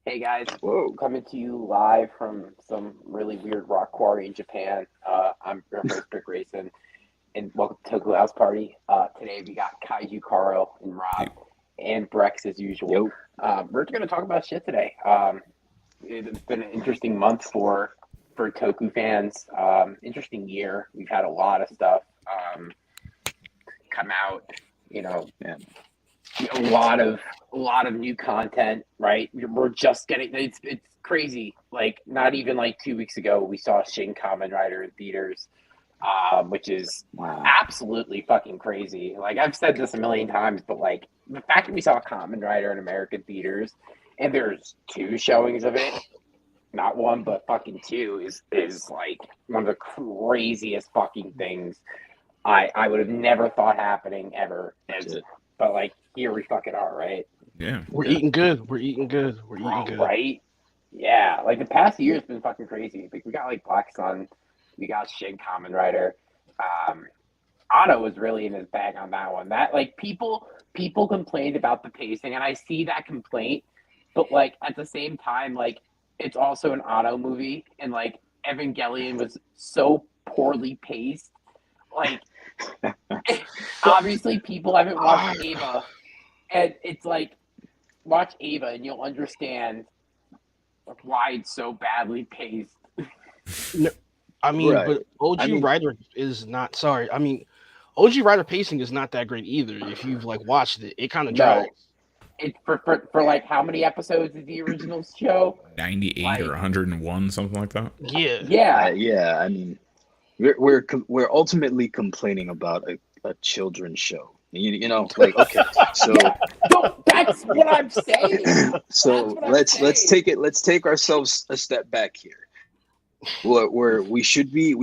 Hey guys, Whoa. coming to you live from some really weird rock quarry in Japan. I'm your host, Rick Grayson, and welcome to Toku House Party. Today we got Kaiju, Carl, and Rob, and Brex as usual. Yo. We're going to talk about shit today. It's been an interesting month for Toku fans. Interesting year. We've had a lot of stuff come out. You know, Yeah. a lot of new content, right? We're just getting it's crazy. Like not even like 2 weeks ago, we saw Shin Kamen Rider in theaters, which is Wow. absolutely fucking crazy. Like I've said this a million times, but like the fact that we saw Kamen Rider in American theaters and there's two showings of it, not one but fucking two, is like one of the craziest fucking things I would have never thought happening ever. That's it. But like here we fucking are, right? Yeah. We're eating good. We're eating good. We're eating Bro, good. right? Yeah, like the past year has been fucking crazy. Like we got like Black Sun, we got Shin Kamen Rider. Um, Otto was really in his bag on that one. That like people complained about the pacing, and I see that complaint, but like at the same time, like it's also an Otto movie, and like Evangelion was so poorly paced. Like obviously people haven't watched Ava, and it's like watch Ava and you'll understand why it's so badly paced. No, I mean, Right. but OG I mean, Rider is not. Sorry, I mean, OG Rider pacing is not that great either. If you've like watched it, it kind of No, drags. it for like how many episodes is the original show? 98 or Like 101, something like that. Yeah, yeah, yeah. I mean, we're ultimately complaining about a children's show. You know, like okay, so yeah. No, that's what I'm saying. That's so what I'm let's saying. take it. Let's take ourselves a step back here. Where we should be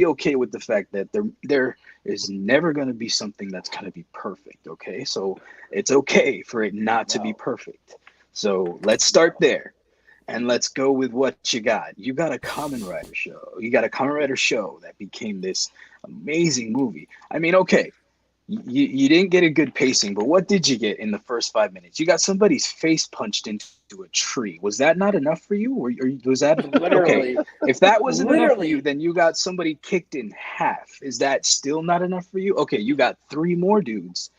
okay with the fact that there is never going to be something that's going to be perfect. Okay, so it's okay for it not to be No, perfect. So let's start no. there. And let's go with what you got. You got a Kamen Rider show. You got a Kamen Rider show that became this amazing movie. I mean, okay, you didn't get a good pacing, but what did you get in the first 5 minutes? You got somebody's face punched into a tree. Was that not enough for you? Or was that okay? Literally, If that wasn't enough for you, literally. then you got somebody kicked in half. Is that still not enough for you? Okay, you got three more dudes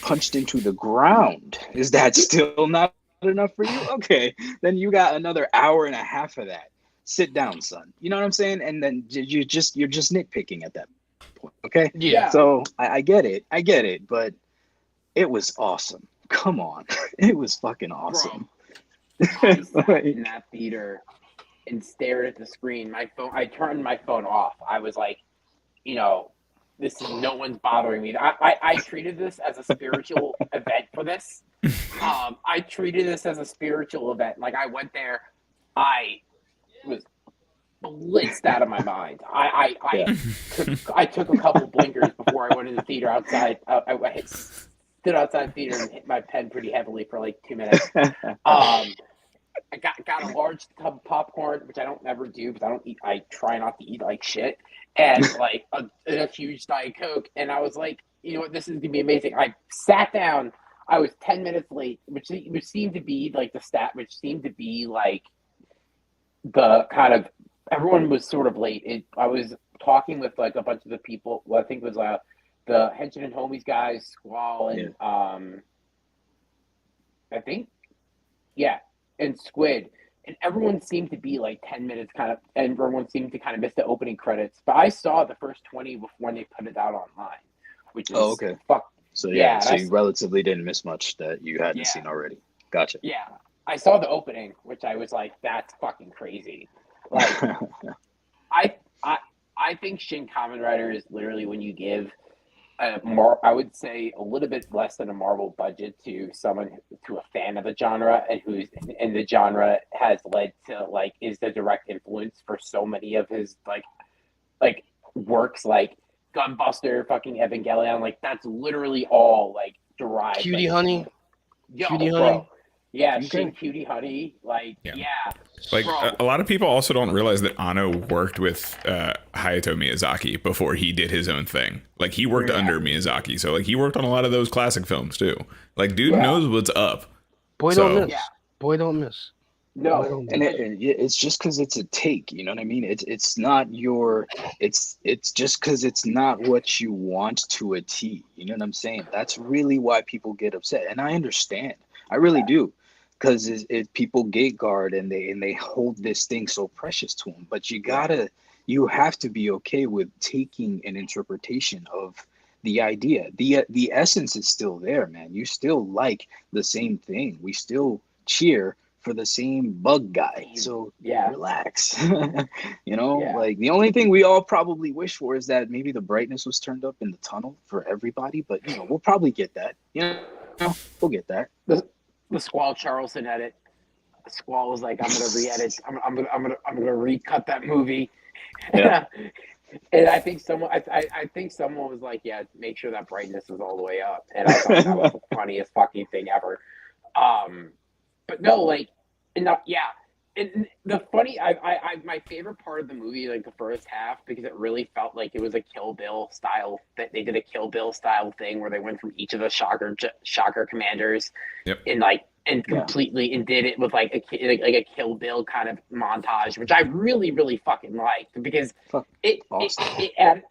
punched into the ground. Is that still not enough for you? Okay, then you got another hour and a half of that. Sit down, son. You know what I'm saying? And then you're just nitpicking at that point. Okay, yeah. Yeah, so I get it, but it was awesome. Come on, it was fucking bro. awesome. I sat in Like, that theater and stared at the screen. My phone. I turned my phone off. I was like, you know, this is no one's bothering me. I treated this as a spiritual event for this. I treated this as a spiritual event. Like I went there, I was blitzed out of my mind. yeah, I took a couple blinkers before I went in the theater outside. Stood outside the theater and hit my pen pretty heavily for like 2 minutes. Um, I got a large tub of popcorn, which I don't ever do because I don't eat. I try not to eat like shit, and like a huge diet coke. And I was like, you know what, this is gonna be amazing. I sat down. I was 10 minutes late, which seemed to be like the stat, which seemed to be like the kind of everyone was sort of late. I was talking with like a bunch of the people. Well, I think it was the Henshin and Homies guys, Squall, yeah. and I think yeah, and Squid, and everyone seemed to be like 10 minutes kind of, and everyone seemed to kind of miss the opening credits. But I saw the first 20 before they put it out online, which Oh, is okay. fuck So yeah, yeah. so you relatively didn't miss much that you hadn't Yeah, seen already. Gotcha. yeah. I saw the opening, which I was like, that's fucking crazy. Like I I I think Shin Kamen Rider is literally when you give I would say a little bit less than a Marvel budget to someone to a fan of the genre and who's in the genre has led to like is the direct influence for so many of his like works like Gunbuster, fucking Evangelion, like that's literally all like derived Cutie like Honey, Cutie yo, Honey. bro. Yeah, Shin Okay. Cutie Honey, like Yeah. yeah, Like bro. a lot of people also don't realize that Anno worked with Hayato Miyazaki before he did his own thing. Like he worked Yeah, under Miyazaki, so like he worked on a lot of those classic films too. Like dude yeah, knows what's up. Boy don't So yeah. miss. Boy don't miss. No, And it's just because it's a take, you know what I mean? It's not your, it's just because it's not what you want to a T. You know what I'm saying? That's really why people get upset, and I understand. I really do, because people gate guard and they hold this thing so precious to them. But you have to be okay with taking an interpretation of the idea. The essence is still there, man. You still like the same thing. We still cheer for the same bug guy. So relax. Like the only thing we all probably wish for is that maybe the brightness was turned up in the tunnel for everybody. But we'll probably get that. We'll get that. The Squall Charleston edit. Squall was like, "I'm gonna re-edit. I'm gonna recut that movie." Yeah. And I think someone was like, "Yeah, make sure that brightness is all the way up." And I thought that was the funniest fucking thing ever. But no, like, and the funny, my favorite part of the movie, like the first half, because it really felt like it was a Kill Bill style, that they did a Kill Bill style thing where they went from each of the shocker commanders, and completely and did it with like a Kill Bill kind of montage, which I really, really fucking liked, because it added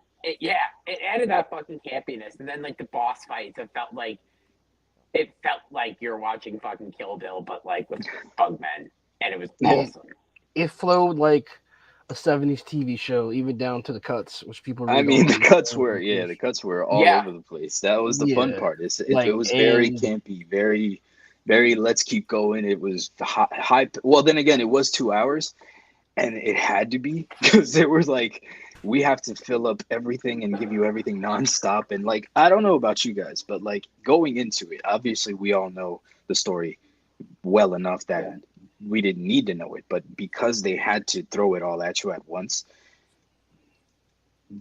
that fucking campiness, and then like the boss fights, it felt like you're watching fucking Kill Bill, but like with Bugmen, and it was awesome. It flowed like a 70s TV show, even down to the cuts, which people really the cuts were all over the place. That was the fun part. It was very campy, very, very let's keep going. It was high. Well, then again, it was 2 hours, and it had to be, because there was like, we have to fill up everything and give you everything nonstop. And like, I don't know about you guys, but like going into it, obviously we all know the story well enough that we didn't need to know it. But because they had to throw it all at you at once,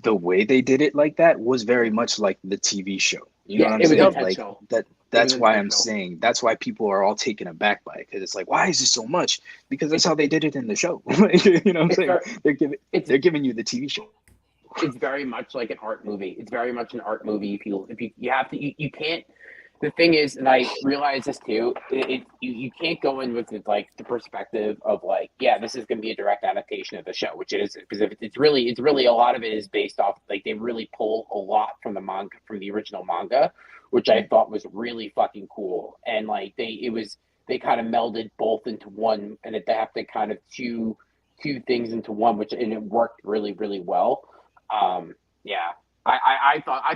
the way they did it like that was very much like the TV show. You know what I'm saying? Like that. That's why I'm saying, that's why people are all taken aback by it, because it's like, why is this so much? Because that's how they did it in the show. You know what I'm saying? They're giving you the TV show. It's very much like an art movie. It's very much an art movie. If you have to, you can't. The thing is, and I realize this too, you can't go in with like the perspective of like, this is going to be a direct adaptation of the show, which it is, because it's really a lot of it is based off, like, they really pull a lot from the manga, from the original manga, which I thought was really fucking cool. And like they kind of melded both into one, and they have to kind of two things into one, and it worked really, really well. I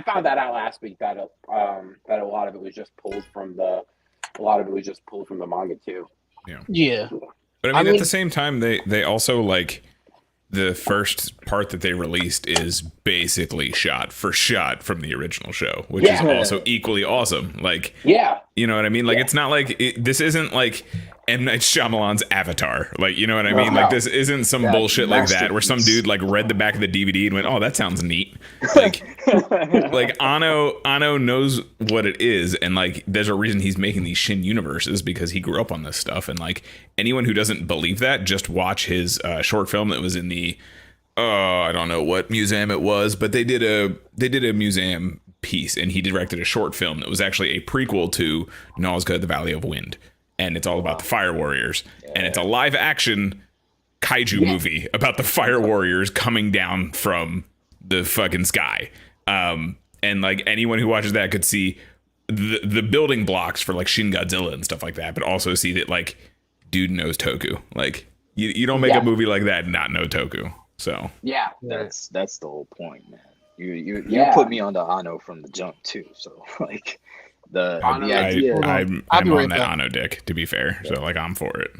found that out last week, that a lot of it was just pulled from the manga too. Yeah. But I mean, at the same time, they also, like, the first part that they released is basically shot for shot from the original show, which is also equally awesome. Like, you know what I mean? Like, it's not like this isn't like M. Night Shyamalan's Avatar. Like, you know what I mean? Like, this isn't some bullshit like that where some dude like read the back of the DVD and went, "Oh, that sounds neat." Like, like Anno knows what it is, and like, there's a reason he's making these Shin universes, because he grew up on this stuff. And like, anyone who doesn't believe that, just watch his short film that was in the I don't know what museum it was, but they did a museum piece, and he directed a short film that was actually a prequel to Nazca: The Valley of Wind. And it's all about the Fire Warriors. And it's a live action kaiju movie about the Fire Warriors coming down from the fucking sky. And like, anyone who watches that could see the building blocks for like Shin Godzilla and stuff like that, but also see that, like, dude knows Toku. Like, you don't make a movie like that and not know Toku. So that's the whole point, man. You put me on the Anno from the jump too. So like, the idea. I'm on that Anno dick, to be fair. So like, I'm for it.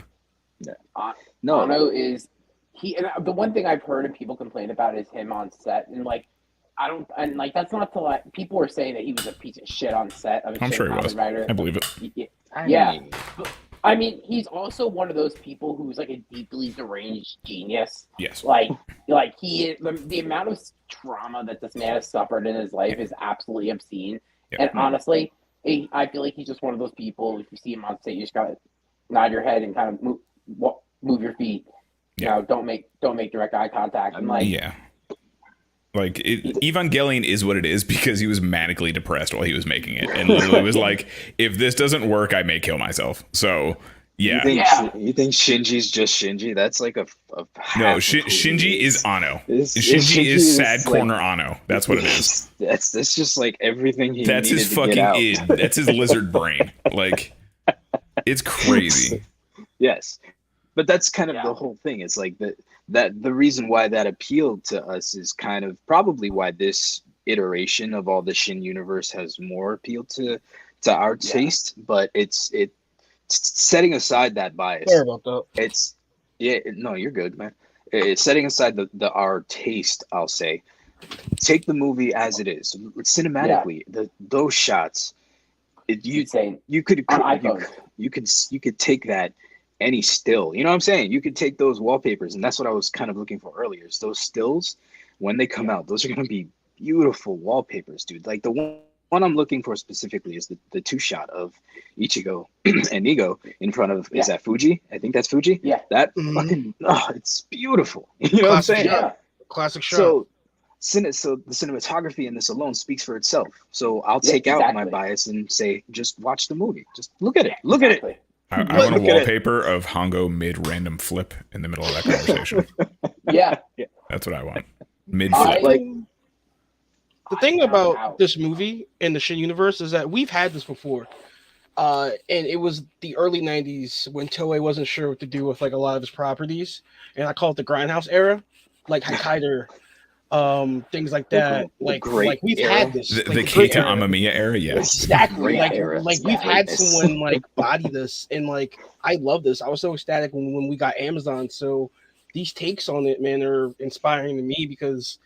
No, Anno is and the one thing I've heard of people complain about is him on set, and like, that's not to like, people were saying that he was a piece of shit on set. I'm sure he was. Writer. I believe it. I mean, he's also one of those people who's like a deeply deranged genius. Yes. Like the amount of trauma that this man has suffered in his life is absolutely obscene. Yep. And honestly, I feel like he's just one of those people. If you see him on stage, you just gotta nod your head and kind of move your feet. You know, don't make direct eye contact. And like, like, Evangelion is what it is because he was manically depressed while he was making it, and literally was like, if this doesn't work, I may kill myself. So Yeah. You think Shinji's just Shinji? That's like a No, half of who he Shinji is Ano. Shinji Shinji is sad like- corner Ano. That's what it is. That's just like everything he That's needed his to get fucking out. id. That's his lizard brain. Like, it's crazy. Yes, but that's kind of Yeah. the whole thing. It's like that the reason why that appealed to us is kind of probably why this iteration of all the Shin universe has more appealed to our taste. But it's setting aside that bias. Sorry about that. It's no, you're good, man. It's setting aside the our taste. I'll say, take the movie as it is. Cinematically, those shots. Insane. You could On iPhones. you could take that any still. You know what I'm saying? You could take those wallpapers, and that's what I was kind of looking for earlier. Is those stills when they come out, those are gonna be beautiful wallpapers, dude. Like the one I'm looking for specifically is the two shot of Ichigo and Nigo in front of is that Fuji? I think that's Fuji. Yeah. That fucking it's beautiful. You know what I'm saying? Yeah. Classic shot. So the cinematography in this alone speaks for itself. So I'll take out my exactly. bias and say, just watch the movie. Just look at it. Look at it. Exactly. I want a Look at it. wallpaper of Hongo mid random flip in the middle of that conversation. Yeah. That's what I want. Mid I- flip. Like The thing I found about out. this movie and the Shin universe is that we've had this before. And it was the early 90s when Toei wasn't sure what to do with like a lot of his properties. And I call it the Grindhouse era. Like Haikaider, things like that. The great we've era. had this. The like, the Keita great era. Amamiya era, yes. Exactly. Great Like, era. like we've had Greatness. someone like body this, and like I love this. I was so ecstatic when we got Amazon. So these takes on it, man, are inspiring to me because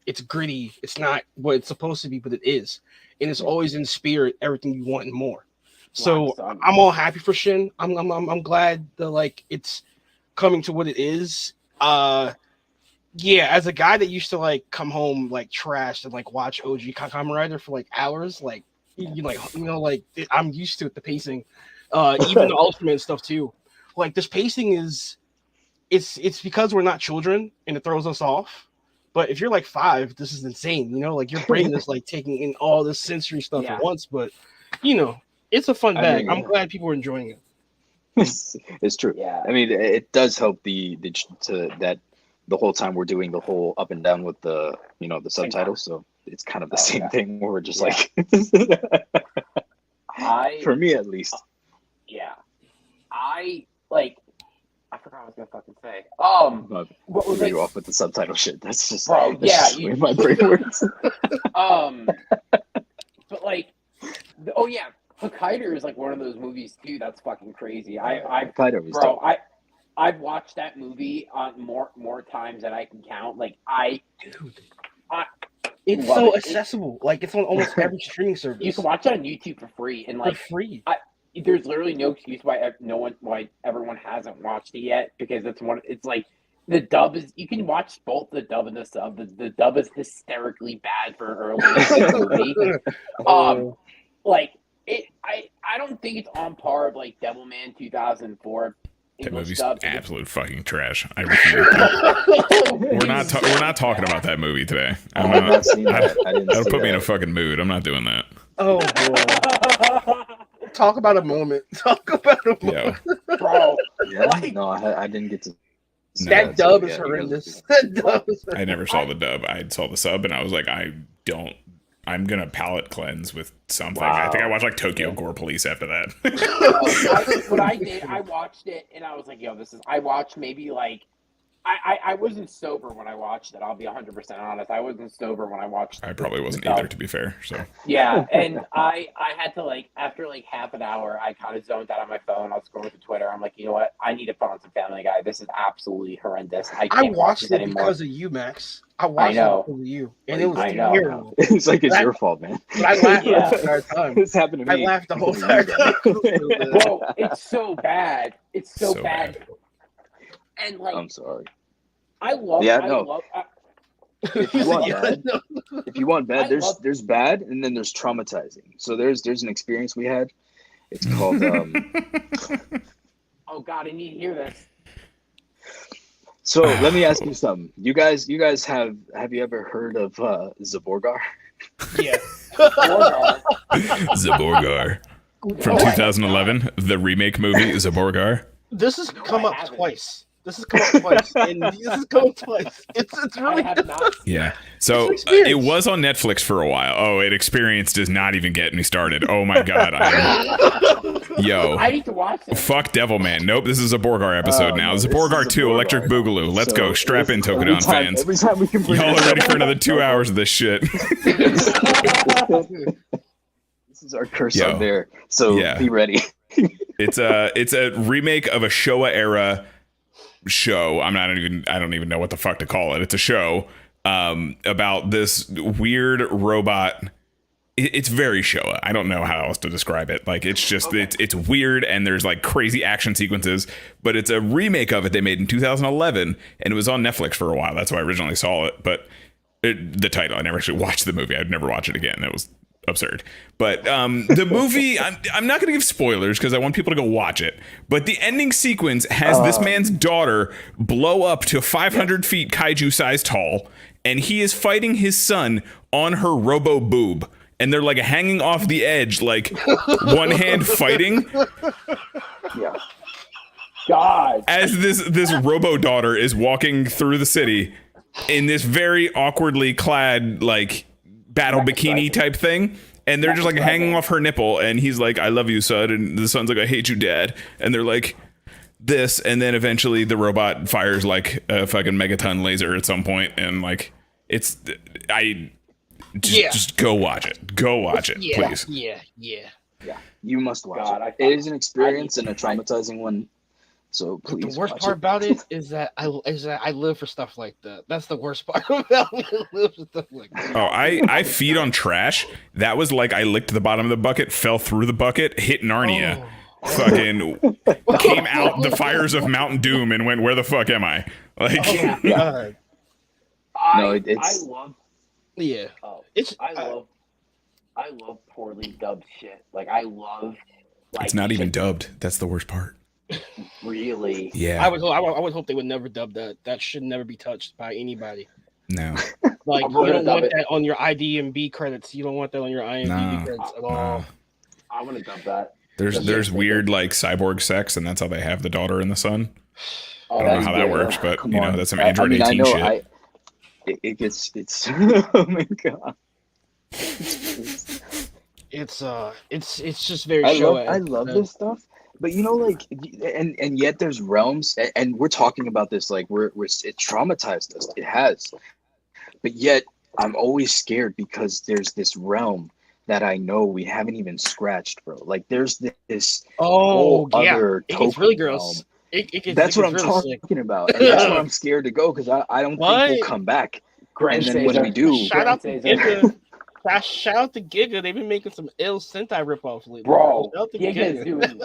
it's gritty. It's not what it's supposed to be, but it is, and it's always in spirit. Everything you want and more. So Wow, son. I'm all happy for Shin. I'm glad that like it's coming to what it is. Yeah, as a guy that used to like come home like trashed and like watch OG Kamen Rider for like hours, like I'm used to it. The pacing, even the Ultimate stuff too. Like this pacing is, it's because we're not children and it throws us off. But if you're like 5, this is insane. You know, like your brain is like taking in all this sensory stuff Yeah. at once. But you know, it's a fun I bag. mean, I'm glad people are enjoying it. it's true. Yeah. I mean, it does help that the whole time we're doing the whole up and down with the the subtitles. So it's kind of the same yeah. thing where we're just Yeah. like, for me at least. Yeah. I forgot what I was gonna fucking say. What was Threw it? you off with the subtitle shit. That's just Bro, that's yeah, just the way my brain works. But like, oh yeah, Hokkaido is like one of those movies too. That's fucking crazy. Kaido was dope. I've watched that movie on more times than I can count. Like It's love so it. accessible. Like it's on almost every streaming service You can watch it on YouTube for free, and for like free. there's literally no excuse why everyone hasn't watched it yet, because it's like the dub is, you can watch both the dub and the sub. The dub is hysterically bad for an early movie. Like I don't think it's on par with like Devilman 2004 That English movie's dub. absolute fucking trash. I refuse. We're not talking about that movie today. I have not seen that. I didn't That'll see put me in a that. fucking mood. I'm not doing that. Oh boy. Talk about a moment. Talk about a moment. Yeah. Bro, Yeah, Like- no, I didn't get to. see That so dub is yeah, you horrendous. guys- That dub is I never saw the dub. I saw the sub, and I was like, I'm gonna palate cleanse with something. I think I watched like Tokyo Gore Police after that. what I did, I watched it and I was like, yo, I watched maybe like, I wasn't sober when I watched it. I'll be 100% honest. I wasn't sober when I watched I probably wasn't the either, dub. to be fair. So Yeah, and I had to like, after like half an hour, I kind of zoned out on my phone. I was scrolling through Twitter. I'm like, you know what? I need to put on some Family Guy. This is absolutely horrendous. I I can't watch watched this it anymore. because of you, Max. I watched know. it because of you, and it was I know. terrible. It's like it's your fault, man. But I laughed Yeah. the entire time. This happened to I me. laughed the whole entire time. Bro, it's so bad. It's so, So bad. bad. And like, I'm sorry. I love. Yeah, I no. love. If you want bad, if you want bad, I love- there's bad, and then there's traumatizing. So there's an experience we had. It's called. Oh God, I need to hear this. So let me ask you something. You guys have you ever heard of Zaborgar? Yeah. Wargar. Zaborgar. from 2011, the remake movie Zaborgar. This has come I up haven't. twice. This has come up twice, and this has come up twice. It's I really have not. Yeah. So It's an experience. it was on Netflix for a while. Oh, it Experience does not even get me started. Oh my god. Yo. I need to watch it. Fuck Devilman. Nope, this is a Borgar episode now. This is Borgar 2, Electric Boogaloo. Let's go. Strap in, Tokudan fans. Every time we can bring Y'all this are ready up, for another 2 hours of this shit. This is our curse Yo. up there. So Yeah. be ready. It's a remake of a Showa era show. I don't even know what the fuck to call it. It's a show about this weird robot. It's very Showa. I don't know how else to describe it. Like it's just it's weird and there's like crazy action sequences, but it's a remake of it they made in 2011 and it was on Netflix for a while. That's why I originally saw it, but the title, I never actually watched the movie. I'd never watch it again. It was absurd. But the movie, I'm not going to give spoilers because I want people to go watch it. But the ending sequence has this man's daughter blow up to 500 feet kaiju size tall, and he is fighting his son on her robo boob. And they're like hanging off the edge, like one hand fighting. Yeah. God. As this robo daughter is walking through the city in this very awkwardly clad like battle bikini type thing, and they're just like hanging off her nipple, and he's like, "I love you, son," and the son's like, "I hate you, dad," and they're like this, and then eventually the robot fires like a fucking megaton laser at some point, and like just go watch it, please. Yeah. Yeah. You must watch God, it. It is an experience and a traumatizing one. So But please. the worst watch part it. about it is that I live for stuff like that. That's the worst part about it. I live for stuff like that. Oh, I feed on trash. That was like I licked the bottom of the bucket, fell through the bucket, hit Narnia, fucking came out the fires of Mount Doom, and went, "Where the fuck am I?" Like, God. No, I it's- love. Yeah. Oh, It's I love poorly dubbed shit. Like I love. Like, it's not even dubbed. That's the worst part. really. Yeah. I would hope they would never dub that. That should never be touched by anybody. No. Like I'm you gonna don't dub want it. that on your IDMB credits. You don't want that on your IMDb No. credits at all. No. I want to dub that. There's weird like cyborg sex, and that's how they have the daughter and the son. Oh, I don't know that's how that good. works, but Come you know on. that's some Android I mean, 18 I know, shit. it gets it's oh my god. It's just very I show. love this stuff, but you know, like, and yet there's realms, and we're talking about this like it traumatized us. It has, but yet I'm always scared because there's this realm that I know we haven't even scratched, bro. Like there's this Oh whole yeah, other it gets token really realm. gross. It That's what I'm gets really talking about, and that's why I'm scared to go because I don't What? think we'll come back. Grand And then when Caesar. we do, Shout out to Grand Caesar. Giga. Shout out to Giga. They've been making some ill Sentai ripoffs lately. Bro, Shout out to Giga's doing.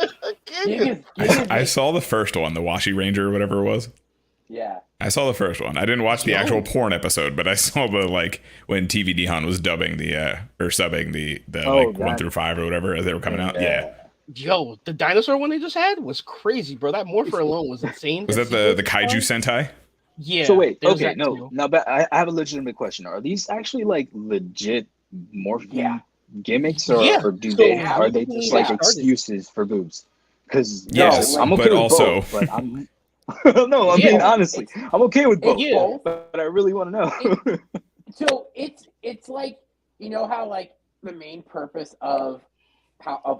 Giga. I saw the first one, the Washi Ranger or whatever it was. Yeah. I saw the first one. I didn't watch the actual porn episode, but I saw the like when TV Dihan was dubbing the or subbing the like 1 through 5 or whatever as they were coming out. Yeah. Yo, the dinosaur one they just had was crazy, bro. That Morpher alone was insane. Was that the Kaiju Sentai? Yeah. So wait, there's okay, that no, too. now, but I have a legitimate question. Are these actually like legit morphine Yeah. gimmicks, Yeah. or do So they how are they did just we like get started? excuses for boobs? Because Yes, I'm okay but with also- both, but I'm no, I Yeah. mean honestly, I'm okay with both, Yeah. but I really want to know. So it's like, you know how like the main purpose of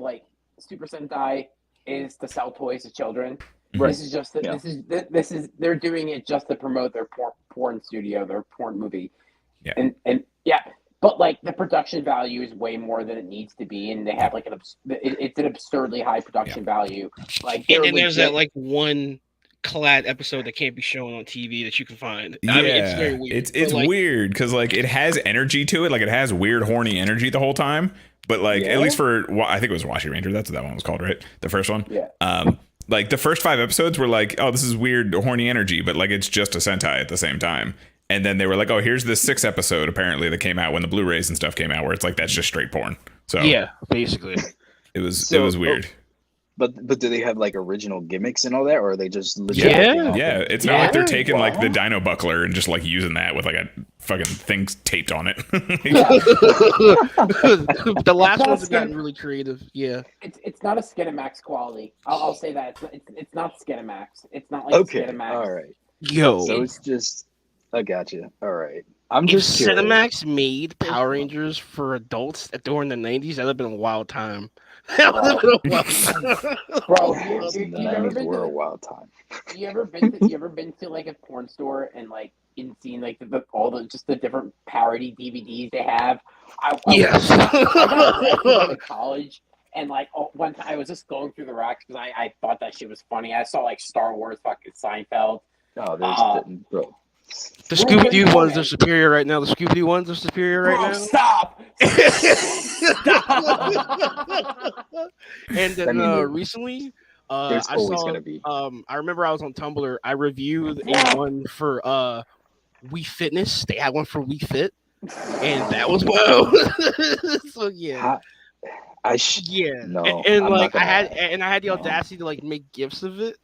like Super Sentai is to sell toys to children. Right. This is just Yeah. this is they're doing it just to promote their porn studio, their porn movie. Yeah. And yeah, but like the production value is way more than it needs to be, and they have like it's an absurdly high production value. Like And they're then there's that legit- like one collab episode that can't be shown on TV that you can find. Yeah, I mean, it's very weird. It's But, like, weird because like it has energy to it, like it has weird horny energy the whole time. But like Yeah. at least for I think it was Washi Ranger. That's what that one was called, right? The first one. Yeah. Like the first 5 episodes were like, oh, this is weird horny energy, but like it's just a Sentai at the same time. And then they were like, oh, here's this 6th episode apparently that came out when the Blu-rays and stuff came out, where it's like that's just straight porn. So Yeah, basically. it was So- weird. But do they have like original gimmicks and all that, or are they just legit? Yeah. ripping off Yeah, of- it's not like they're taking like the Wow. dino buckler and just like using that with like a fucking thing taped on it. The last Not ones have skin- gotten really creative. Yeah. It's not a Skinamax quality. I'll say that it's not Skinamax. It's not like Okay, Skinamax. all right. Yo. So it's just, I gotcha. All right. I'm If just curious. Cinemax made Power Rangers for adults during the 90s, that'd have been a wild time. That would have been a wild time. Bro, Yes, you, in the you ever 90s been were a to wild time. you ever been to like a porn store and like seen like all the just the different parody DVDs they have? I Yes. I went to college and like one time I was just going through the racks because I thought that shit was funny. I saw like Star Wars, fucking Seinfeld. Oh, there's bro. The Scooby Doo ones are superior right now. The Scooby Doo ones are superior right Bro, now. stop! And then I mean, recently, there's I always saw. gonna be. I remember I was on Tumblr. I reviewed Yeah. a one for Wii Fitness. They had one for Wii Fit, and that was wow. So yeah. Yeah, No, and I'm like not I gonna had, lie. the No. audacity to like make gifs of it.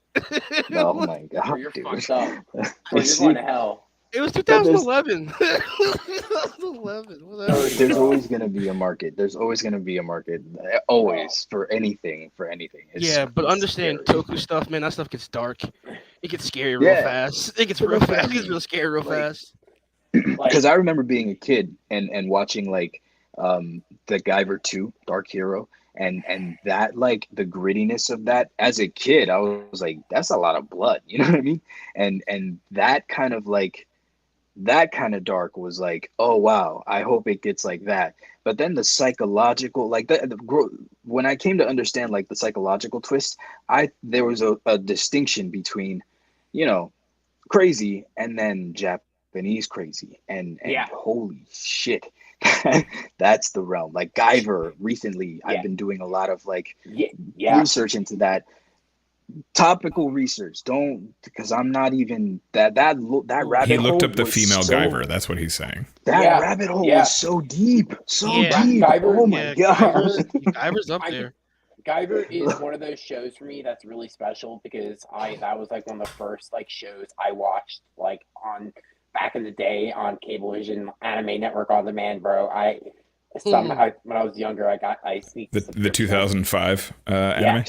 Oh my god, Bro, you're dude. fucked up. Bro, you're See, going to hell. It was there's- 2011. 2011. Whatever. There's always gonna be a market. There's always gonna be a market. Always for anything. It's- Yeah, but it's understand scary. Toku stuff, man. That stuff gets dark. It gets scary real Yeah. fast. It gets real fast. It gets real scary real Like- fast. Because I remember being a kid and watching like the Guyver 2 Dark Hero and that like the grittiness of that as a kid I was like that's a lot of blood, you know what I mean? And that kind of dark was like, oh wow, I hope it gets like that. But then the psychological like when I came to understand like the psychological twist, there was a distinction between, you know, crazy and then Japanese crazy and Yeah. holy shit. That's the realm. Like Guyver recently, Yeah. I've been doing a lot of like Yeah. research into that. Topical research. Don't, because I'm not even that rabbit He looked hole up the was female so- Guyver. That's what he's saying. That Yeah. rabbit hole Yeah. was so deep, Yeah. deep. Guyver- Oh my god. Guyver's up I- there. Guyver is one of those shows for me that's really special because that was like one of the first like shows I watched like on back in the day on Cablevision Anime Network on demand, bro. When I was younger, I sneaked The 2005 anime.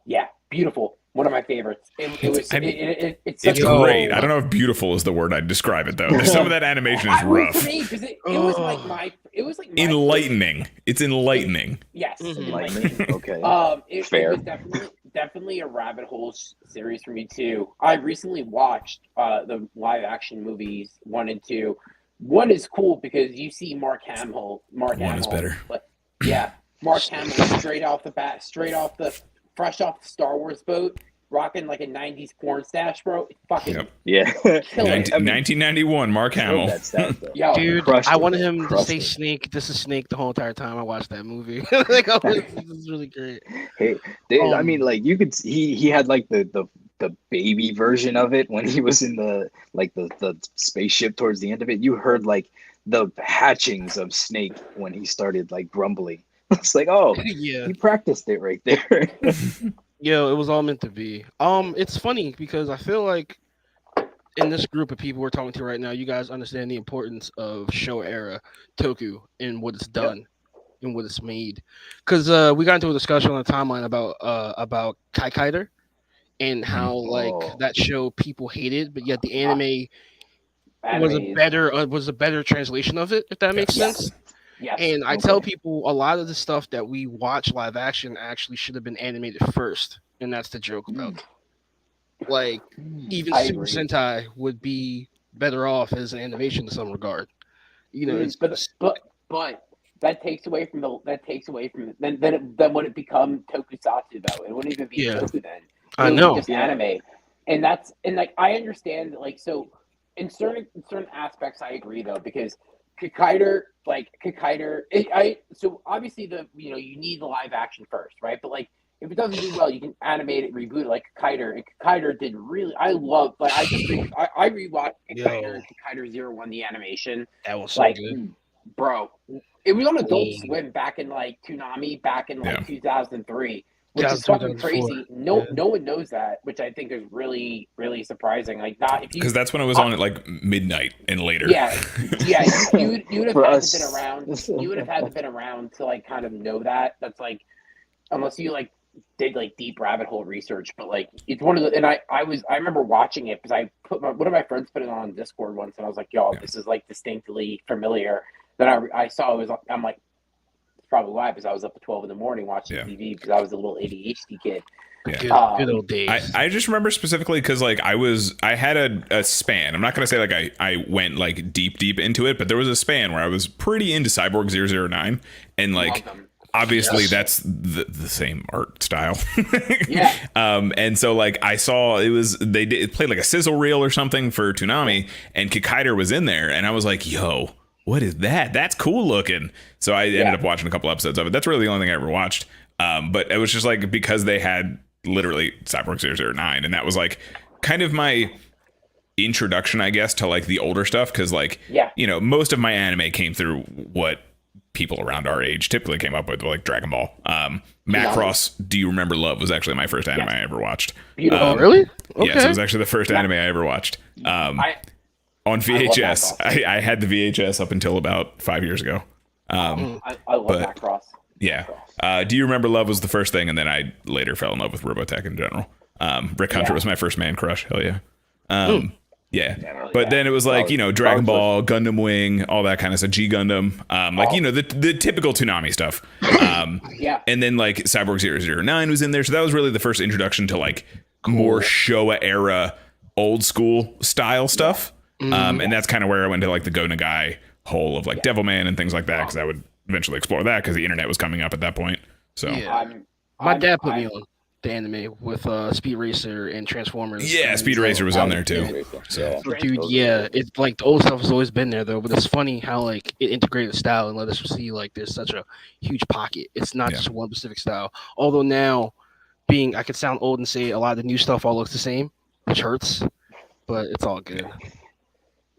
Yeah, beautiful. One of my favorites. It's It's Yo. great. I don't know if beautiful is the word I'd describe it though. Some of that animation is rough. For me, because it was like my Enlightening. It's enlightening. Yes, Mhm. Enlightening. Okay. It Fair. was definitely a rabbit hole series for me too. I recently watched the live action movies 1 and 2. 1 is cool because you see Mark Hamill. One is better. But yeah, Mark Hamill fresh off the Star Wars boat, rocking like a '90s porn stash, bro. Fucking Yep. Yeah. kill it. 1991, Mark Hamill. That stuff, though. Yo, Dude, crushed I it, wanted man. him to Crushed say it. Snake. This is Snake the whole entire time I watched that movie. Like, this is really great. Hey, I mean, like you could he had like the baby version of it when he was in the spaceship towards the end of it. You heard like the hatchings of Snake when he started like grumbling. It's like, oh, Yeah. he practiced it right there. Yo, it was all meant to be. It's funny because I feel like in this group of people we're talking to right now, you guys understand the importance of show era Toku and what it's done and what it's made. Because we got into a discussion on the timeline about Kaiju and how like Oh. that show people hated, but yet the anime was animes. a better translation of it, if that makes Yes. sense. Yes. And I Okay. tell people a lot of the stuff that we watch live action actually should have been animated first, and that's the joke about it. Like even I Super agree. Sentai would be better off as an animation in some regard. You know, it's but that takes away from then would it become tokusatsu though? It wouldn't even be Yeah. toku then. I It would be know. just anime, and like I understand that like so in certain aspects I agree though because so obviously you need the live action first, right? But like if it doesn't do well, you can animate it, reboot it like Kaider. And Kaider did really. I love like I just I rewatched Kaider and Kaider 01 the animation. That was so Like, good. Bro, it was on Adult Mm. Swim back in like Toonami back in like Yeah. 2003. which is fucking 2004. crazy. No one knows that, which I think is really, really surprising. Like, not if you, Because that's when it was on at like midnight and later. yeah, you would have For had us. to been around. You would have had to been around to like kind of know that. That's like, unless you like did like deep rabbit hole research. But like, it's one of the. And I remember watching it because I put one of my friends put it on Discord once, and I was like, "Yo, this is like distinctly familiar." Then I saw it was. I'm like, it's probably why, because I was up at 12 in the morning watching TV because I was a little ADHD kid. Yeah. Good old days. I just remember specifically because like I had a span. I'm not gonna say like I went like deep into it, but there was a span where I was pretty into Cyborg 009, and like obviously that's the same art style. Yeah. And so like I saw it played like a sizzle reel or something for Toonami, and Kikaider was in there, and I was like, yo, what is that? That's cool looking. So I ended up watching a couple episodes of it. That's really the only thing I ever watched. But it was just like because they had literally Cyborg 009, and that was like kind of my introduction, I guess, to like the older stuff, because like you know, most of my anime came through what people around our age typically came up with, like Dragon Ball. Macross Do You Remember Love was actually my first anime I ever watched. Oh, really? Okay. Yes, it was actually the first anime I ever watched. On VHS. I had the VHS up until about 5 years ago. I love Macross. Yeah. Do You Remember Love was the first thing, and then I later fell in love with Robotech in general. Rick Hunter was my first man crush. Hell yeah. But then it was like, you know, Dragon Ball, Gundam Wing, all that kind of stuff, G Gundam, like, you know, the typical Toonami stuff. And then like Cyborg 009 was in there. So that was really the first introduction to like more Showa era old school style stuff. And that's kind of where I went to like the Go Nagai hole of like Devilman and things like that, because I would eventually explore that because the internet was coming up at that point. So my dad put me on the anime with Speed Racer and Transformers. Yeah, Speed Racer was on there too. So dude, it's like the old stuff has always been there though, but it's funny how like it integrated style and let us see like there's such a huge pocket. It's not just one specific style. Although now, I could sound old and say a lot of the new stuff all looks the same, which hurts, but it's all good.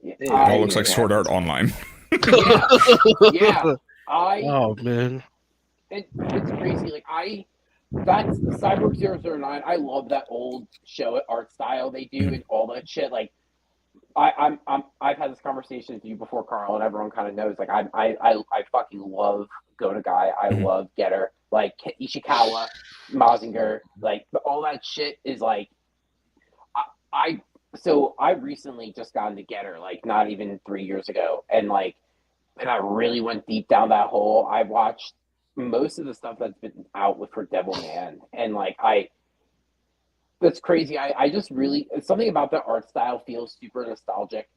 It all looks like Sword Art Online. Oh man, it's crazy. Like that's Cyborg 009. I love that old show art style they do and all that shit. Like I've had this conversation with you before, Carl, and everyone kind of knows. Like I fucking love Go Nagai. I love Getter. Like Ishikawa, Mazinger, like all that shit is like So I recently just got into Getter, like not even 3 years ago, and I really went deep down that hole. I watched most of the stuff that's been out for Devilman, and that's crazy. I just really, something about the art style feels super nostalgic.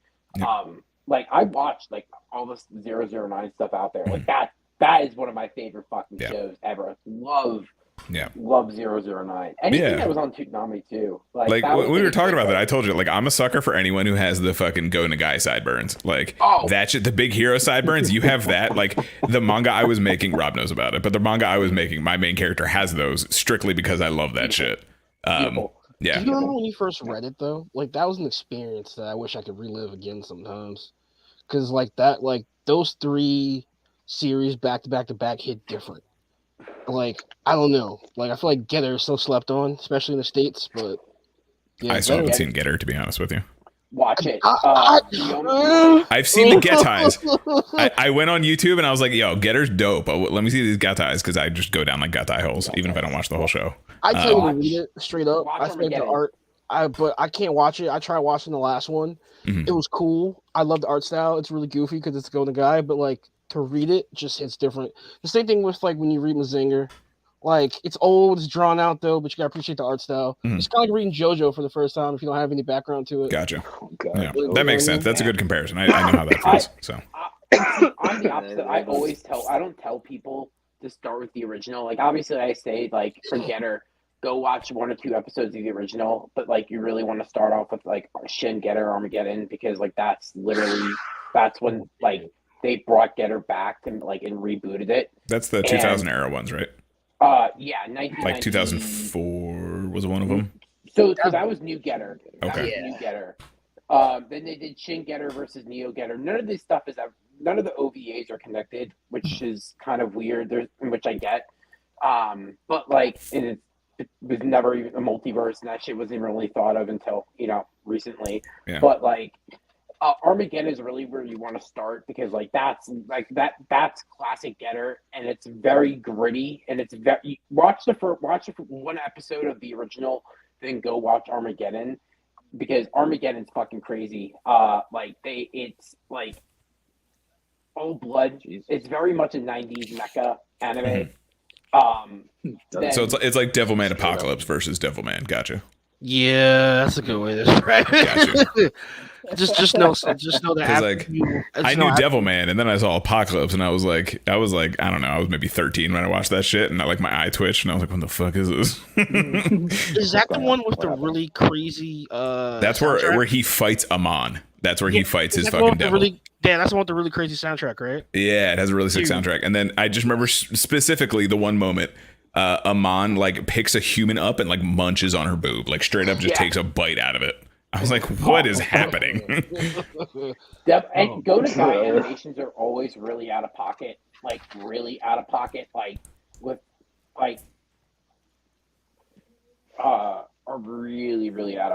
Like I watched like all this 009 stuff out there. Like that is one of my favorite fucking shows ever. Love 009. Anything that was on Toonami too. Like when we were talking about that, I told you, like, I'm a sucker for anyone who has the fucking Go Nagai sideburns. Like that shit, the big hero sideburns, you have that. Like the manga I was making, Rob knows about it, but the manga I was making, my main character has those strictly because I love that shit. Yeah. Do you remember when you first read it though? Like that was an experience that I wish I could relive again sometimes. Cause like that, like those 3 series back to back hit different. Like I don't know, like I feel like Getter is so slept on, especially in the States. But I still haven't seen Getter, to be honest with you. Watch it. I've seen the Getais. I went on YouTube and I was like, "Yo, Getter's dope. Let me see these Getais," because I just go down like Getai holes, even if I don't watch the whole show. I tell you to read it straight up. I think the art. But I can't watch it. I tried watching the last one. It was cool. I love the art style. It's really goofy because it's Go Nagai, but like to read it just hits different. The same thing with like when you read Mazinger. Like it's old, it's drawn out though, but you gotta appreciate the art style. It's kind of like reading JoJo for the first time if you don't have any background to it. Gotcha. Yeah, that makes sense. That's a good comparison. I know how that feels. So I'm the opposite. I don't tell people to start with the original. Like obviously I say like for Getter, go watch 1 or 2 episodes of the original, but like you really want to start off with like Shin Getter Armageddon, because like that's when like they brought Getter back and rebooted it. That's the 2000 era ones, right? Yeah, 1990. Like 2004 was one of them. So that was New Getter. Okay. New Getter. Then they did Shin Getter versus Neo Getter. None of this stuff none of the OVAs are connected, which is kind of weird. Which I get. But like, was never even a multiverse, and that shit wasn't really thought of until recently. Yeah. But like Armageddon is really where you want to start because that's classic Getter, and it's very gritty, and it's very watch the one episode of the original, then go watch Armageddon because Armageddon's fucking crazy. It's like old blood. Jesus. It's very much a '90s mecha anime. So it's like Devilman Apocalypse versus Devilman. Gotcha. Yeah, that's a good way to describe it. Gotcha. just know that I knew Devilman, and then I saw Apocalypse, and I was like, I don't know, I was maybe 13 when I watched that shit, and my eye twitched, and I was like, what the fuck is this? Is that the one with the really crazy? That's where he fights Amon. That's where he fights his fucking devil. That's the one with the really crazy soundtrack, right? Yeah, it has a really sick soundtrack. And then I just remember specifically the one moment. Amon picks a human up and munches on her boob, straight up just takes a bite out of it. I was like, what is happening? And Go to Guy animations are always really out of pocket, are really, really out of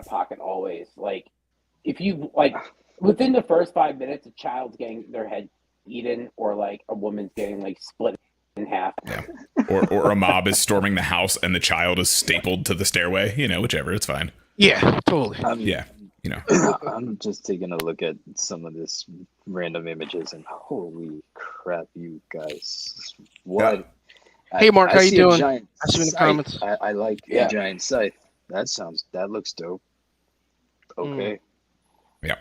pocket always. If you within the first 5 minutes, a child's getting their head eaten, or a woman's getting split in half. Yeah. Or a mob is storming the house and the child is stapled to the stairway. Whichever, it's fine. Yeah, totally. I'm just taking a look at some of this random images, and holy crap, you guys! What? Hey, Mark, how you doing? I see you in the comments. I like a giant scythe. That looks dope. Okay. Yeah.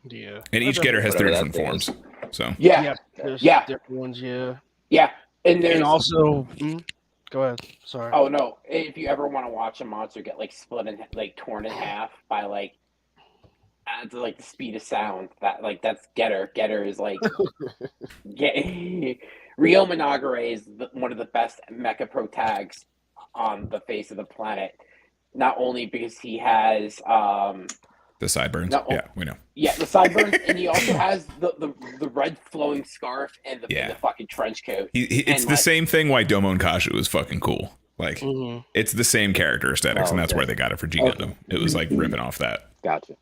Yeah. And each getter has 3 different forms. So. There's different ones. Yeah. Yeah. And also, go ahead. Sorry. Oh no! If you ever want to watch a monster get split and torn in half by at the speed of sound, that's Getter. Getter is Ryo Managare is one of the best mecha pro tags on the face of the planet. Not only because he has the sideburns. We know. Yeah, the sideburns, and he also has the red flowing scarf and the fucking trench coat. It's the same thing why Domon Kaiju is fucking cool. It's the same character aesthetics, and that's where they got it for G Gundam. Okay. It was ripping off that. Gotcha.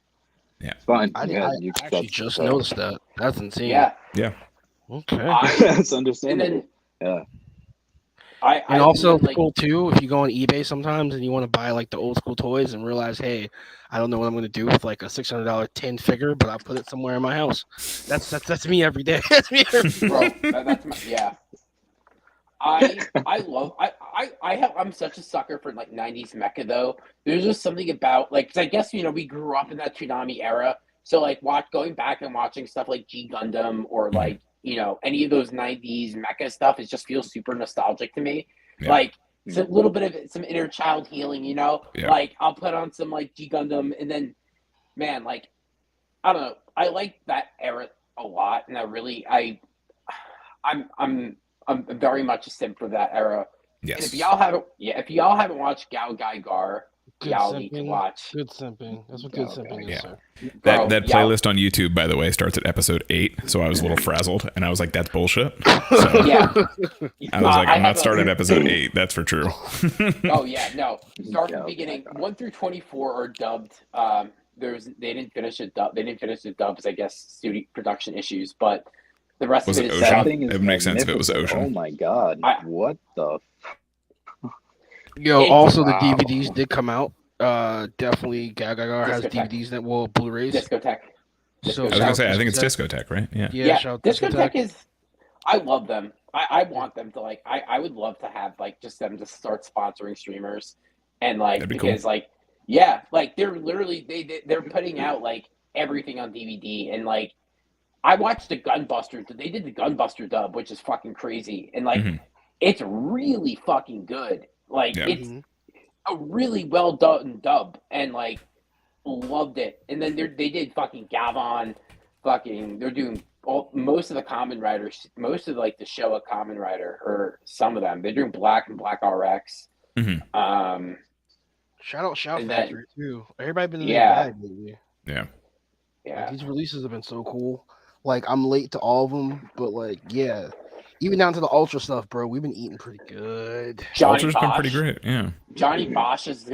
Yeah. Fine. I actually just noticed that. That's insane. Yeah. Yeah. Okay. That's understandable. Yeah. And also cool too, if you go on eBay sometimes and you want to buy the old school toys and realize, hey, I don't know what I'm going to do with a $600 tin figure, but I'll put it somewhere in my house. That's me every day. That's me every day. Bro, that's my, yeah. I'm such a sucker for 90s mecha though. There's just something about 'cause I guess we grew up in that Toonami era, so going back and watching stuff like G Gundam or any of those 90s mecha stuff, it just feels super nostalgic to me. Yeah. It's a little bit of some inner child healing, Yeah. I'll put on some G Gundam, and then, man, I don't know. I like that era a lot, and I'm very much a simp for that era. Yes. And if y'all haven't watched Gao Gai Gar, y'all need to watch. Good simping. That's what good simping is, sir. That playlist on YouTube, by the way, starts at episode 8. So I was a little frazzled, and I was like, "That's bullshit." So yeah. I was like, "I'm not starting at episode 8. That's for true." Oh yeah, no. Start from the beginning. 1 through 24 are dubbed. They didn't finish it. They didn't finish the dubs. I guess studio production issues, but the rest was of it is Ocean? It would make sense if it was Ocean. Oh my god! What the? Also the DVDs did come out. Definitely Gagagar has DVDs that will Blu-rays. Discotheque. So I was gonna say, I think it's Discotheque, right? Yeah. Discotheque is. I love them. I want them to I would love to have just them to start sponsoring streamers, and because cool. They're literally they're putting out everything on DVD, and I watched the Gunbuster. They did the Gunbuster dub, which is fucking crazy, and it's really fucking good. It's a really well done dub, and loved it. And then they did fucking Gavon, they're doing most of the Kamen Riders, most of the Showa Kamen Rider, or some of them. They're doing Black and Black RX. Shout out Factory too. Everybody been in the bag lately. Yeah. These releases have been so cool. I'm late to all of them, but even down to the Ultra stuff, bro. We've been eating pretty good. Johnny Ultra's been Bosch. pretty great. Yeah. Johnny Bosch is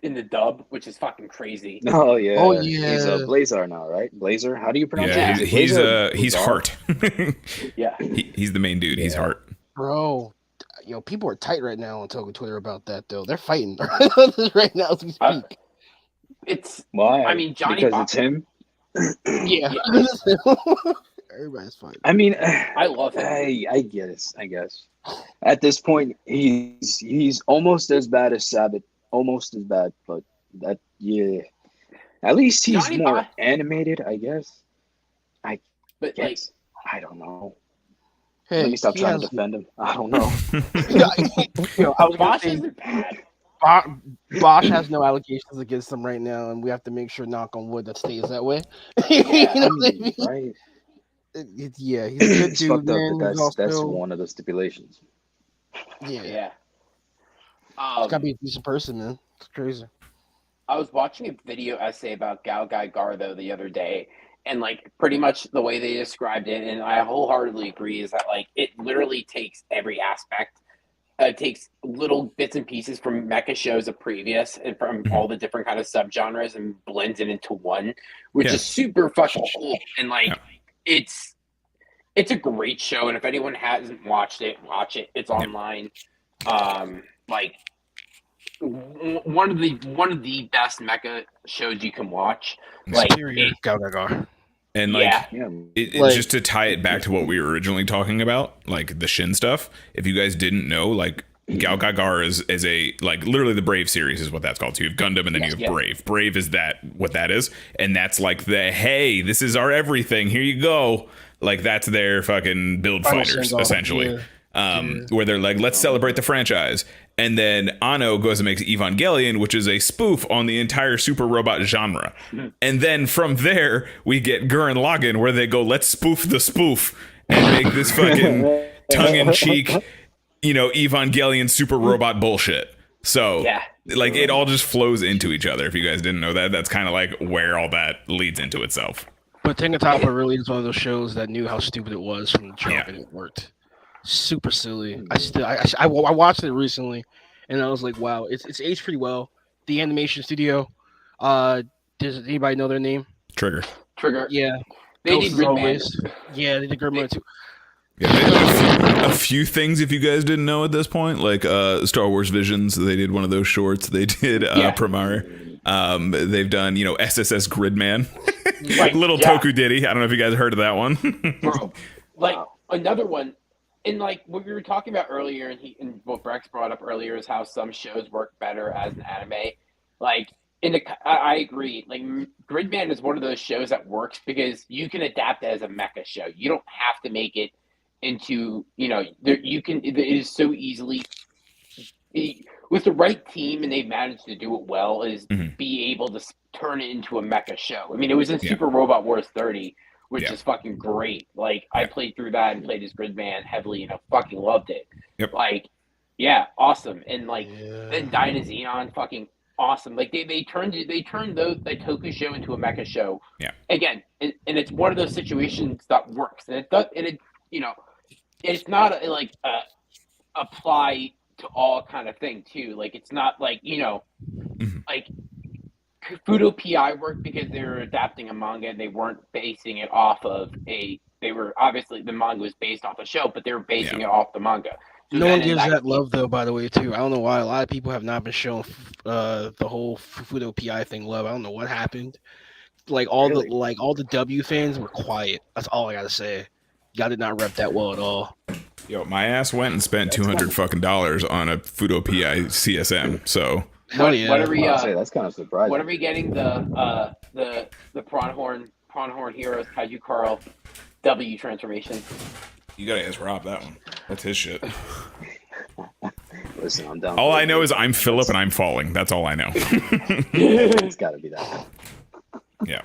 in the dub, which is fucking crazy. Oh yeah. Oh, He's a yeah. Blazer now, right? Blazer. How do you pronounce Yeah, it? Is it he's Blazer or he's Blazar? Heart. Yeah. He's the main dude. He's Yeah. Heart. Bro, people are tight right now on Twitter about that, though. They're fighting right now as we speak. It's Why? I mean, Johnny because Bosch. it's him. Yeah. Everybody's fighting. I mean, I love him. I guess. At this point, he's almost as bad as Sabbath. Almost as bad, but yeah. At least he's Johnny more Bosch- animated, I guess. But like, Yes. I don't know. Hey, Let me stop he trying has- to defend him. I don't know. I was gonna Bosch say, isn't bad. Bosch has no allegations against him right now, and we have to make sure, knock on wood, that stays that way. You Yeah, know what I mean? Right? Yeah, he's a good It's dude, fucked up, man. but He's that's also, one of the stipulations. yeah. Yeah. He's gotta be a decent person, man. It's crazy. I was watching a video essay about Gal Gadot though the other day, and like pretty much the way they described it, and I wholeheartedly agree, is that like it literally takes every aspect. It takes little bits and pieces from mecha shows of previous and from all the different kind of subgenres and blends it into one, which Yeah. is super fucking cool. And like Yeah. it's a great show, and if anyone hasn't watched it, watch it. It's online. Like one of the best mecha shows you can watch. Like Superior. Go. And like yeah, Yeah. Like- just to tie it back to what we were originally talking about, like the Shin stuff. If you guys didn't know, like Gal Gadot is a like literally the Brave series is what that's called. So you have Gundam and then you have Yeah. Brave. Brave is what that is, and that's like the hey, this is our everything. Here you go. Like that's their fucking build Final fighters send-off, essentially. yeah. Where they're like, let's celebrate the franchise. And then Anno goes and makes Evangelion, which is a spoof on the entire super robot genre. And then from there, we get Gurren Lagann, where they go, let's spoof the spoof and make this fucking tongue-in-cheek, Evangelion super robot bullshit. So, Yeah. like, it all just flows into each other. If you guys didn't know that, that's kind of like where all that leads into itself. But Tengatoppa really is one of those shows that knew how stupid it was from the jump, Yeah. and it worked. Super silly. I watched it recently, and I was like, wow, it's aged pretty well. The animation studio, does anybody know their name? Trigger. Trigger. Yeah, They Ghost did is Gridman. always- Yeah, they did Gridman too. Yeah, they did a few things if you guys didn't know at this point, like Star Wars Visions. They did one of those shorts. They did Yeah. Premiere. They've done SSS Gridman, Right, little yeah. Toku Ditty. I don't know if you guys heard of that one. Bro, like another one, and like what we were talking about earlier, and what Brex brought up earlier is how some shows work better as an anime. Like I agree. Like Gridman is one of those shows that works because you can adapt it as a mecha show. You don't have to make it into you can. It is so easily. With the right team, and they've managed to do it well, is be able to turn it into a mecha show. I mean, it was in Super Robot Wars 30, which is fucking great. Like, I played through that and played as Gridman heavily, and I fucking loved it. Yep. Like, yeah, awesome. And like, then Dyna Xenon, fucking awesome. Like, they turned the Toku show into a mecha show. Yeah. Again, and it's one of those situations that works, and it does, and it it's not apply to all kind of thing too. Like it's not like like Fudo PI worked because they were adapting a manga and they weren't basing it off of they were obviously the manga was based off a show, but they were basing it off the manga. So No one then in gives that case- love though. By the way, too, I don't know why a lot of people have not been shown the whole Fudo PI thing love. I don't know what happened. Like all the W fans were quiet. That's all I gotta say. Y'all did not rep that well at all. Yo, my ass went and spent $200 fucking dollars on a Fudo PI CSM. So Hell yeah. What are we? I'll say that's kind of surprising. What are we getting the Pronghorn Heroes Kaiju Carl W transformation? you gotta ask Rob that one. That's his shit. Listen, I'm down. All for I it. know is I'm Philip and I'm falling. That's all I know. It's got to be that. Yeah.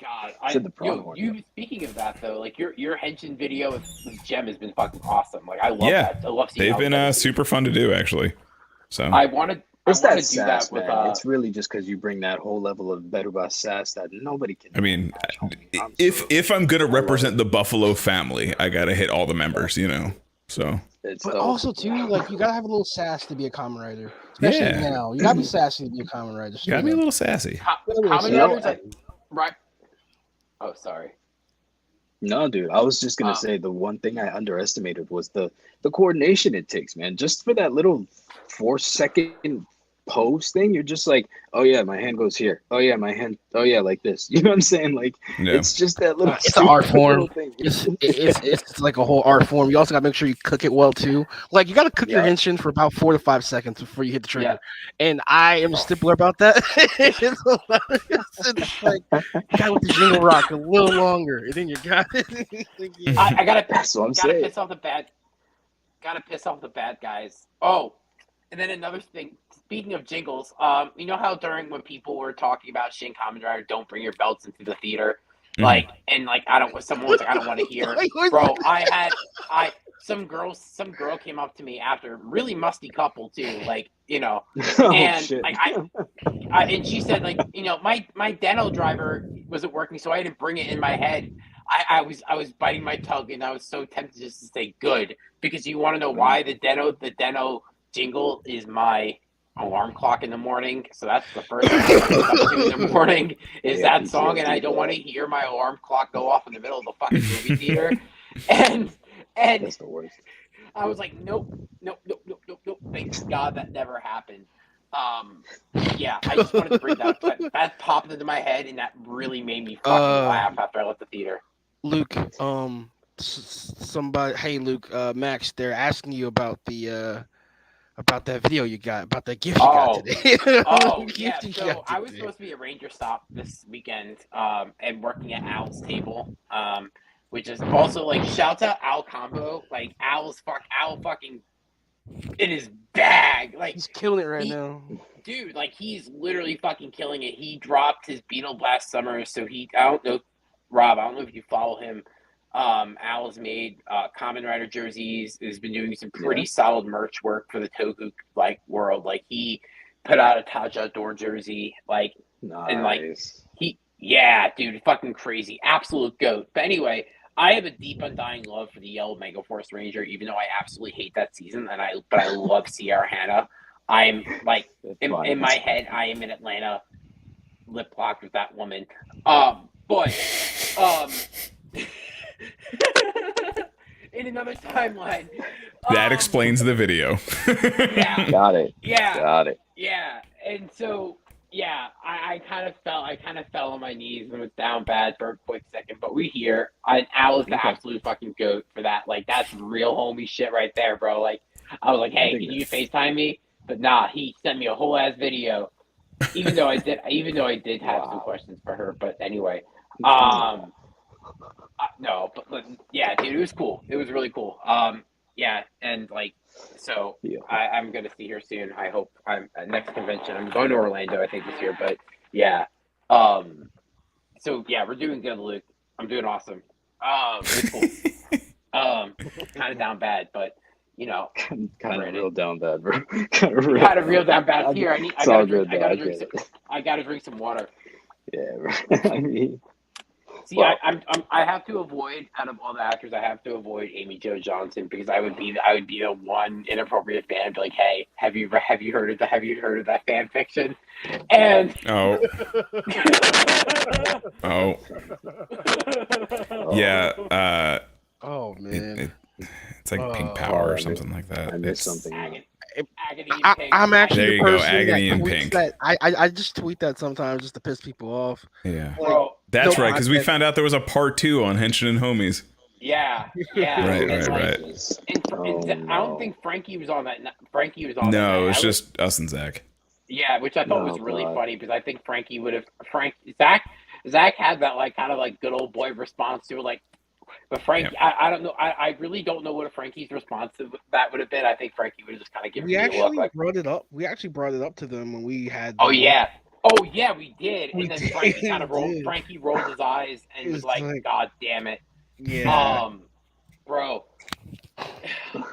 God, Said the Pronghorn. you speaking of that though, like your Henshin video with Gem has been fucking awesome. Like I love Yeah. that. I love seeing They've how been it's super fun to do, actually. So I wanted It's to that do sass, that with man. It's really just because you bring that whole level of Beruba sass that nobody can. I mean, match, homie. I'm if sorry. if I'm gonna represent the Buffalo family, I gotta hit all the members. So It's But dope. also too, like you gotta have a little sass to be a Kamen Rider, especially Yeah. now. You gotta be sassy to be a Kamen Rider. gotta be a little sassy. Kamen You know, Riders, right? Oh, sorry. No, dude, I was just gonna Um, say the one thing I underestimated was the coordination it takes, man. Just for that little 4 second pose thing, you're just like, oh yeah, my hand goes here. Oh yeah, my hand. Oh yeah, like this. You know what I'm saying? Like Yeah. it's just that little. It's an art stupid little form. thing. It's like a whole art form. You also gotta make sure you cook it well too. Like you gotta cook your Yeah. henshin for about 4 to 5 seconds before you hit the trigger. Yeah. And I am a stippler about that. It's like you gotta let the jingle rock a little longer, and then you got it. Yeah. I gotta That's what I'm gotta saying. piss off the bad. Gotta piss off the bad guys. Oh, and then another thing. Speaking of jingles, you know how during when people were talking about Shin Kamen Rider, don't bring your belts into the theater, like, and like someone was like, I don't want to hear, bro. Some girl came up to me after, really musty couple too, like, you know, Oh and shit. like and she said, like, you know, my Deno driver wasn't working, so I didn't bring it in my head. I was biting my tongue, and I was so tempted just to say good, because you want to know why the Deno jingle is my alarm clock in the morning. So that's the first thing I wake up to in the morning is Yeah, that song, and I don't want to hear my alarm clock go off in the middle of the fucking movie theater. And That's the worst. I was like, nope. Thank God that never happened. Yeah, I just wanted to bring that popped into my head, and that really made me fucking laugh after I left the theater. Luke, somebody, hey Luke, Max, they're asking you about that video you got, about that gift you got today. Oh, yeah. So I was supposed to be a Ranger stop this weekend, and working at Al's table, which is also like, shouts out Al Combo, like Al fucking in his bag, like he's killing it right now, dude. Like he's literally fucking killing it. He dropped his Beetle last summer, so I don't know, Rob, I don't know if you follow him. Al's made Kamen Rider jerseys, has been doing some pretty solid merch work for the Togu like world. Like he put out a Taja Door jersey, like, Nice. and like dude, fucking crazy, absolute goat. But anyway, I have a deep undying love for the Yellow Mega Force Ranger, even though I absolutely hate that season, but I love Sierra Hannah. I'm like in my head, I am in Atlanta, lip locked with that woman. In another timeline, that explains the video. Yeah, Got it. yeah, Got it. yeah. And so, yeah, I kind of fell on my knees and was down bad for a quick second. But we here. Al is the absolute fucking goat for that. Like, that's real homie shit right there, bro. Like, I was like, hey, can you FaceTime me? But nah, he sent me a whole ass video. Even though I did have some questions for her. But anyway, no, but yeah, dude, it was cool. It was really cool. Yeah, and like, so I'm gonna see her soon. I hope I'm at next convention. I'm going to Orlando, I think, this year. But yeah, so yeah, we're doing good, Luke. I'm doing awesome. It's cool. Kind of down bad, but you know, kind of real down bad, bro. kind of real down bad. Here, I gotta drink some water. Yeah, bro. I mean. See, well, I have to avoid, out of all the actors, I have to avoid Amy Jo Johnson, because I would be the one inappropriate fan, and be like, hey, have you heard of that fan fiction? And yeah. Oh man, it's like Pink Power or something like that. I missed something. I'm actually there you go, Agony in Pink. I just tweet that sometimes just to piss people off. Yeah, bro, that's right, because we found out there was a part 2 on Henshin and Homies. Yeah. Right. And I don't think Frankie was on that. Frankie was on. No, it was just us and Zach. Yeah, which I thought was really funny, because I think Frankie would have. Zach had that like kind of like good old boy response to it, like. But Frankie, I don't know. I really don't know what Frankie's response to that would have been. I think Frankie would have just kind of given me a look. Like, brought it up. We actually brought it up to them when we had. Oh yeah, we did. And then Frankie kind of rolled. Frankie rolled his eyes and was like, "God damn it." Yeah. Bro.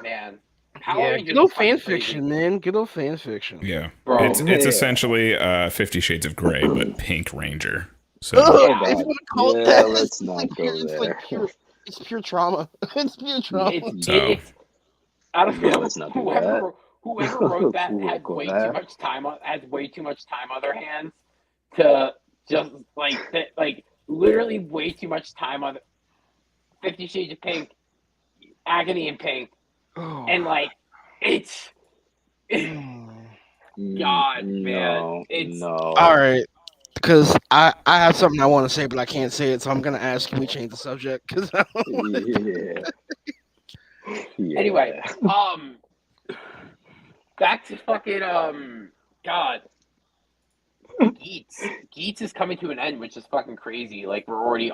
Man. Good old fan fiction, man. Good old fan fiction. Yeah, bro. It's essentially 50 Shades of Grey, but Pink Ranger. So let's not go there. It's pure trauma. It's pure trauma. I don't Yeah, know. let's not do that. Whoever wrote that had Cool, way that. too much time on their hands to just like literally way too much time on 50 Shades of Pink, Agony in Pink, Oh. and like it's God, man, it's No. All right, because I have something I want to say, but I can't say it, so I'm gonna ask. Can we change the subject? Because Yeah. Yeah. anyway. Back to fucking God. Geets is coming to an end, which is fucking crazy. Like we're already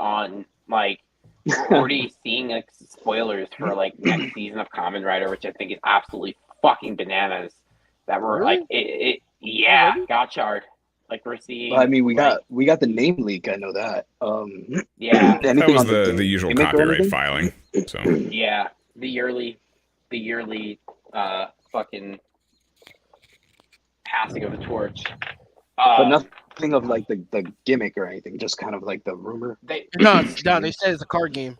seeing like spoilers for like next season of Kamen Rider, which I think is absolutely fucking bananas. That we're Really? like yeah, Already? Gotchard. Like we're seeing. Well, I mean, we like, got the name leak. I know that. Yeah, That anything was on the usual gimmick or copyright anything? filing. So yeah. The yearly fucking passing of the torch. But nothing of like the gimmick or anything. Just kind of like the rumor. They No, they said it's a card game.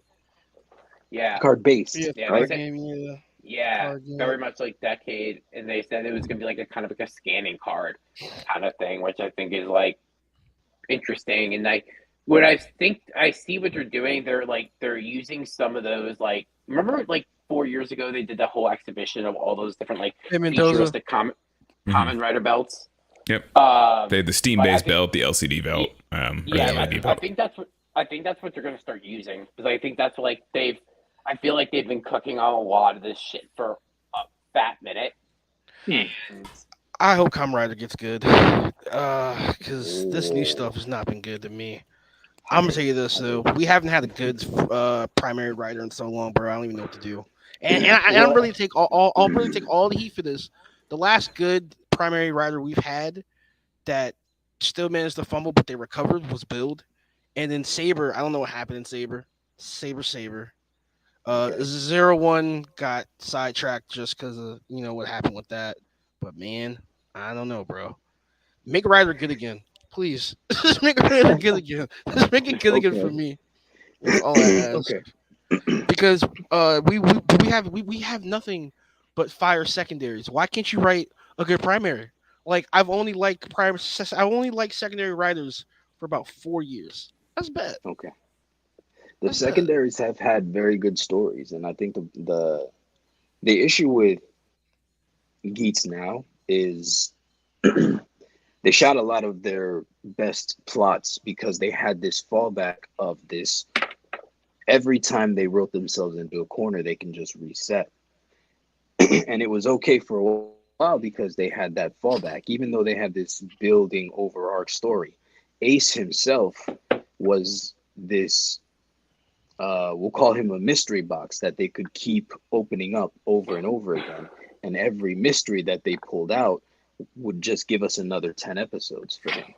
yeah. Card based, Yeah, Yeah, card they said- game. Yeah. Yeah, Card game. very much like Decade, and they said it was gonna be like a kind of like a scanning card kind of thing, which I think is like interesting. And like what I think I see what they're doing, they're using some of those like remember like 4 years ago they did the whole exhibition of all those different like Hey, Mendoza. futuristic common rider belts. Yep. They had the steam-based belt, the LCD belt, or the LED I belt. think that's what they're gonna start using because I think that's like I feel like they've been cooking on a lot of this shit for a fat minute. I hope Kamen Rider gets good. Because this new stuff has not been good to me. I'm gonna tell you this though, we haven't had a good primary writer in so long, bro. I don't even know what to do. And I'm really take I'll really take all the heat for this. The last good primary writer we've had that still managed to fumble, but they recovered was Build. And then Saber, I don't know what happened in Saber. Saber. 0-1 got sidetracked just because of what happened with that. But man, I don't know, bro. Make Ryder good again, please. Just make Ryder good again. Just make it good again for me. That's all I ask. Okay. Because we have nothing but fire secondaries. Why can't you write a good primary? Like I've only liked secondary writers for about 4 years. That's bad. Okay. The secondaries have had very good stories, and I think the issue with Geats now is they shot a lot of their best plots because they had this fallback of this. Every time they wrote themselves into a corner, they can just reset. And it was okay for a while because they had that fallback, even though they had this building over arc story. Ace himself was this, we'll call him a mystery box that they could keep opening up over and over again. And every mystery that they pulled out would just give us another 10 episodes for him.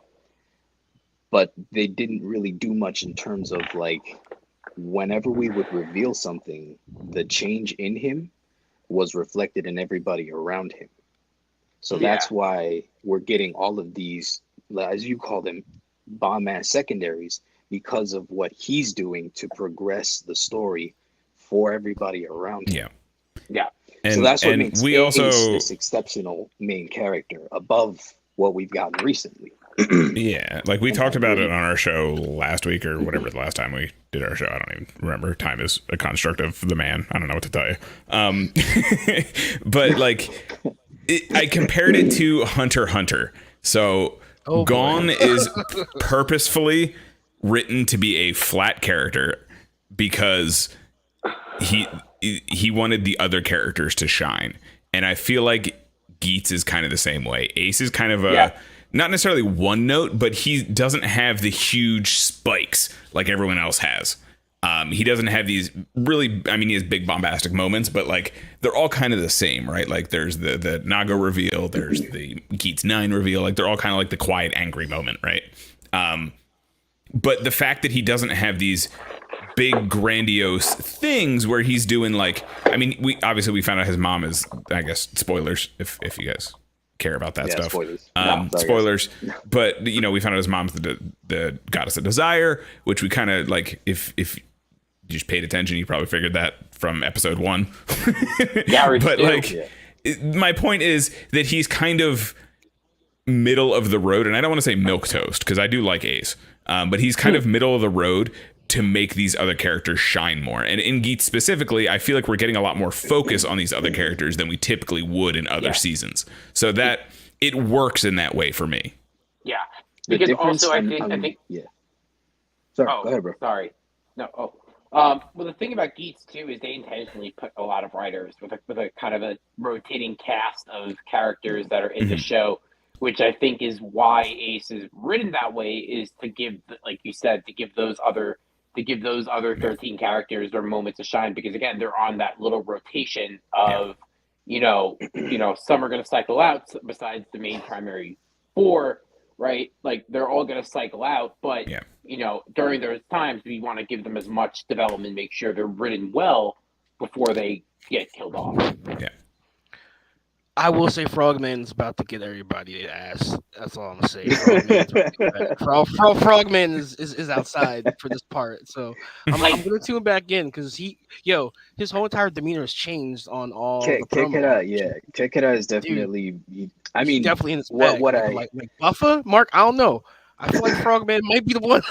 But they didn't really do much in terms of like, whenever we would reveal something, the change in him was reflected in everybody around him. So that's why we're getting all of these, as you call them, bomb-ass secondaries, because of what he's doing to progress the story for everybody around him. Yeah. And, so that's what makes we Ace also this exceptional main character above what we've gotten recently. Yeah, like we talked about it on our show last week or whatever the last time we did our show. I don't even remember. Time is a construct of the man. I don't know what to tell you. But like, I compared it to Hunter x Hunter. So Gon is purposefully written to be a flat character because he wanted the other characters to shine, and I feel like Geats is kind of the same way. Ace is kind of not necessarily one note, but he doesn't have the huge spikes like everyone else has. He doesn't have these really, I mean, he has big bombastic moments, but like they're all kind of the same, right? Like there's the Nago reveal, there's the Geats 9 reveal, like they're all kind of like the quiet, angry moment, right? But the fact that he doesn't have these big, grandiose things where he's doing like, I mean, we found out his mom is, I guess, spoilers if you guys care about that stuff. Spoilers. Spoilers. But we found out his mom's the goddess of desire, which we kind of like. If just paid attention, you probably figured that from episode 1. But my point is that he's kind of middle of the road, and I don't want to say milquetoast because I do like Ace, but he's kind of middle of the road to make these other characters shine more. And in Geats specifically, I feel like we're getting a lot more focus on these other characters than we typically would in other seasons. So that it works in that way for me. Yeah, because also I think. Yeah. Sorry, go ahead, bro. Sorry. No. Well, the thing about Geats too is they intentionally put a lot of writers with a kind of a rotating cast of characters that are in the show, which I think is why Ace is written that way, is to give, like you said, to give those other 13 characters their moments to shine, because again, they're on that little rotation of, some are going to cycle out besides the main primary 4, right? Like they're all going to cycle out, but during those times, we want to give them as much development, make sure they're written well before they get killed off. Yeah. I will say Frogman's about to get everybody ass. That's all I'm gonna say. Frogman is outside for this part, so I'm gonna tune back in because his whole entire demeanor has changed on all. Kekera is definitely. Dude, I mean, definitely in his bag. Like Buffa, Mark. I don't know. I feel like Frogman might be the one.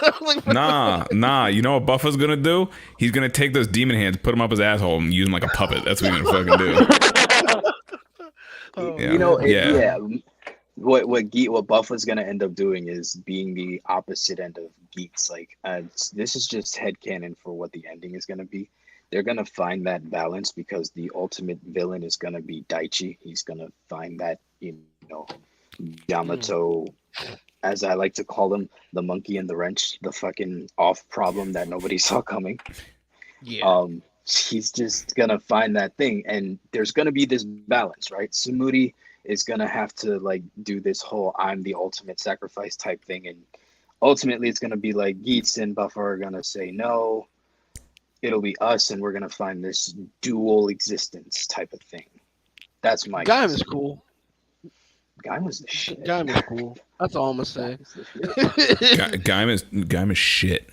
Nah. You know what Buffa's gonna do? He's gonna take those demon hands, put them up his asshole, and use them like a puppet. That's what he's gonna fucking do. What Buffa's gonna end up doing is being the opposite end of Geats. Like, this is just headcanon for what the ending is gonna be. They're gonna find that balance because the ultimate villain is gonna be Daichi. He's gonna find that, Yamato, as I like to call him, the monkey and the wrench, the fucking off problem that nobody saw coming. Yeah. He's just gonna find that thing, and there's gonna be this balance, right? Sumuri is gonna have to do this whole "I'm the ultimate sacrifice" type thing, and ultimately it's gonna be like Geats and Buffer are gonna say no. It'll be us, and we're gonna find this dual existence type of thing. That's my. Gaim is cool. Gaim is the shit. Gaim is cool. That's all I'm gonna say. Gaim is shit.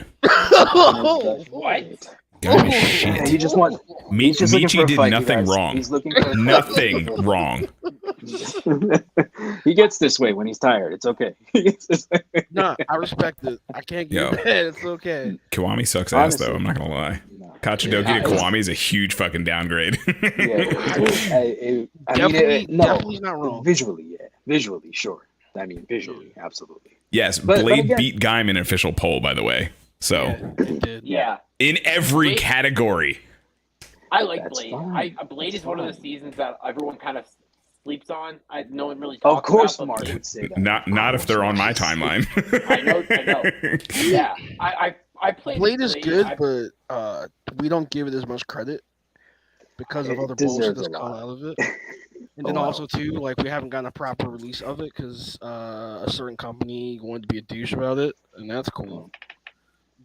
What? Gaim is shit. He just wants. Michi did nothing wrong. He's looking for nothing wrong. He gets this way when he's tired. It's okay. Nah, I respect it. I can't get mad. It's okay. Kiwami sucks ass though. I'm not gonna lie. Kachidoki to Kiwami is a huge fucking downgrade. Definitely not wrong. Visually, sure. I mean, visually, absolutely. Yes, Blade beat Gaim in an official poll, by the way. So, in every category. I like Blade. Blade is one of the seasons that everyone kind of sleeps on. No one really talks about. Of course, Mark would say that. Not if they're on my timeline. I know. Yeah, I played Blade is good, but we don't give it as much credit because of other bullshit that's come out of it. And then also too, we haven't gotten a proper release of it because a certain company wanted to be a douche about it, and that's cool.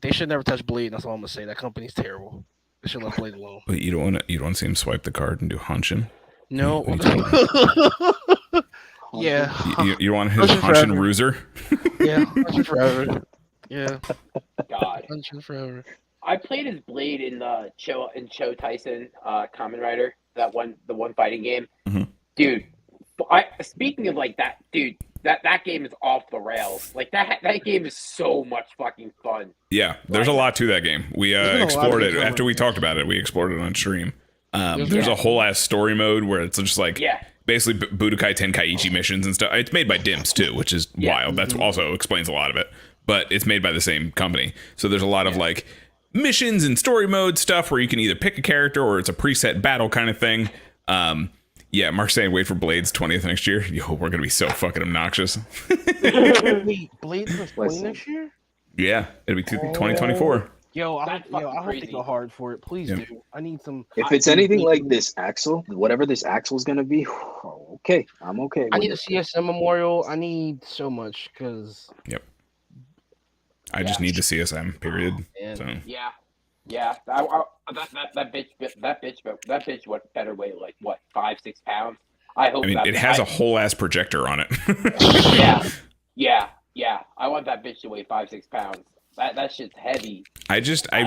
They should never touch Blade. That's all I'm gonna say. That company's terrible. They should let Blade alone. But you don't want to see him swipe the card and do Hunshin? No. Yeah. You want his Hunshin Rooser? Yeah, Hunshin forever. Yeah. God. Hunshin forever. I played as Blade in Cho Tyson, Kamen Rider, the one fighting game. Mm-hmm. Dude, speaking of that, dude, that game is off the rails. That game is so much fucking fun. Yeah, there's a lot to that game. We explored it after we talked about it. We explored it on stream. There's a whole ass story mode where it's just basically Budokai Tenkaichi missions and stuff. It's made by Dimps too, which is wild. That's also explains a lot of it. But it's made by the same company. So there's a lot of missions and story mode stuff where you can either pick a character or it's a preset battle kind of thing. Mark's saying wait for Blade's 20th next year. Yo, we're gonna be so fucking obnoxious. Wait, Blade's 20 next year? Yeah, it'll be 2024. Yo, I hope they go hard for it. Please do. I need some. If it's anything like this Axel, whatever this Axel is gonna be, okay, I'm okay. I need a CSM memorial. I need so much because. Yep. I just need the CSM. Period. So. Yeah. That bitch went better weight 5-6 pounds. I hope. I mean, it has a whole ass projector on it. Yeah. I want that bitch to weigh 5-6 pounds. That shit's heavy. I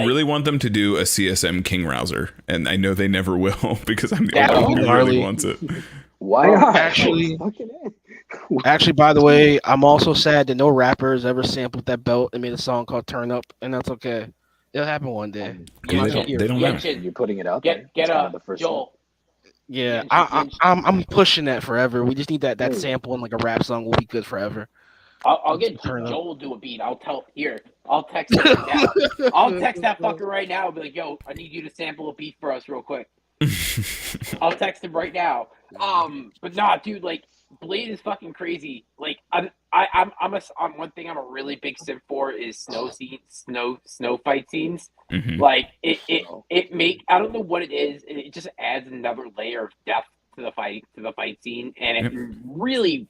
really want them to do a CSM King Rouser, and I know they never will because I'm the That only would one be who really gnarly. wants it. Why not? Actually- Fucking A. Actually, by the way, I'm also sad that no rappers ever sampled that belt and made a song called "Turn Up," and that's okay. It'll happen one day. Yeah, I'm they not don't- here they don't for know. it. You're putting it out there. Get It's kind of the first Joel. Yeah, Yeah, I'm pushing that forever. We just need that Yeah. sample in like a rap song will be good forever. I'll get Turn up. Joel to do a beat. I'll text him right now. I'll text that fucker right now and be like, yo, I need you to sample a beat for us real quick. I'll text him right now. But nah, dude, like Blade is fucking crazy. Like I'm one thing I'm a really big simp for is snow fight scenes. Mhm. Like it I don't know what it is, and it just adds another layer of depth to the fight scene, and it really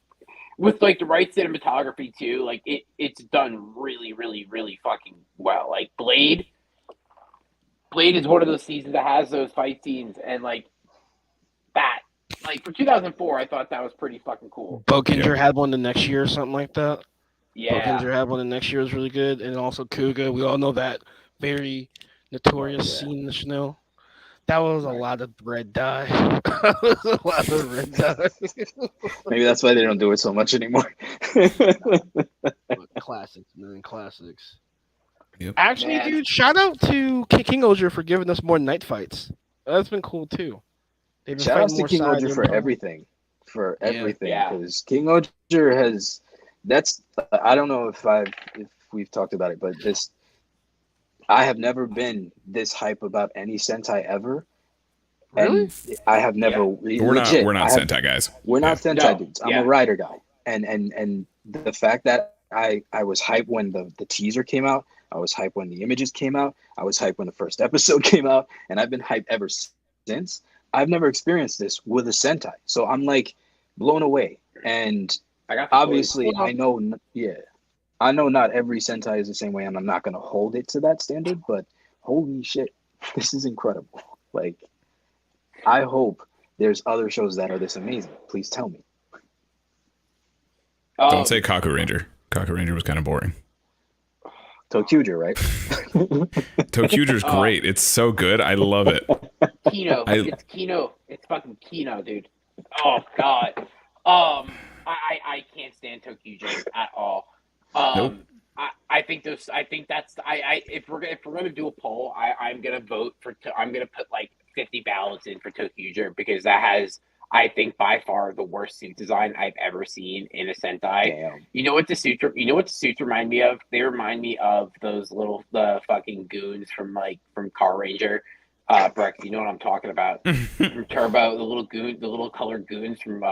with like the right cinematography too, like it's done really, really, really fucking well. Like Blade is one of those seasons that has those fight scenes, and like that, like for 2004, I thought that was pretty fucking cool. Bokinger had one the next year or something like that. Yeah, Bokinger had one the next year was really good, and also Kuga. We all know that very notorious scene in the snow. That was a lot of red dye. That was a lot of red dye. Maybe that's why they don't do it so much anymore. Classics, man, classics. Yep. Actually, Man. dude, shout out to King Oger for giving us more night fights. That's been cool too. They've been Shout out fighting to more King sides Oger than for Power. everything. For Yeah. everything. Yeah. Because King Oger has I don't know if we've talked about it, but I have never been this hype about any Sentai ever. Really? And I have never We're legit, not I have- Sentai guys. We're not Sentai No, dudes. I'm yeah. a writer guy. And the fact that I was hyped when the teaser came out, I was hyped when the images came out, I was hyped when the first episode came out, and I've been hyped ever since. I've never experienced this with a Sentai. So I'm like blown away. And I got the obviously toys. I know not every Sentai is the same way, and I'm not gonna hold it to that standard, but holy shit, this is incredible. Like, I hope there's other shows that are this amazing. Please tell me. Don't say Kaku Ranger. Kaku Ranger was kind of boring. Tokyuger, right? Tokyuger's great. It's so good. I love it. Kino. It's Kino. It's fucking Kino, dude. Oh god. I can't stand Tokyuger at all. Nope. I think if we're gonna do a poll, I'm gonna vote for. I'm gonna put like 50 ballots in for Tokyuger because that has, I think, by far the worst suit design I've ever seen in a Sentai. Damn. You know what the suits remind me of? They remind me of those the fucking goons from Car Ranger. Breck, you know what I'm talking about. From Turbo, the little colored goons from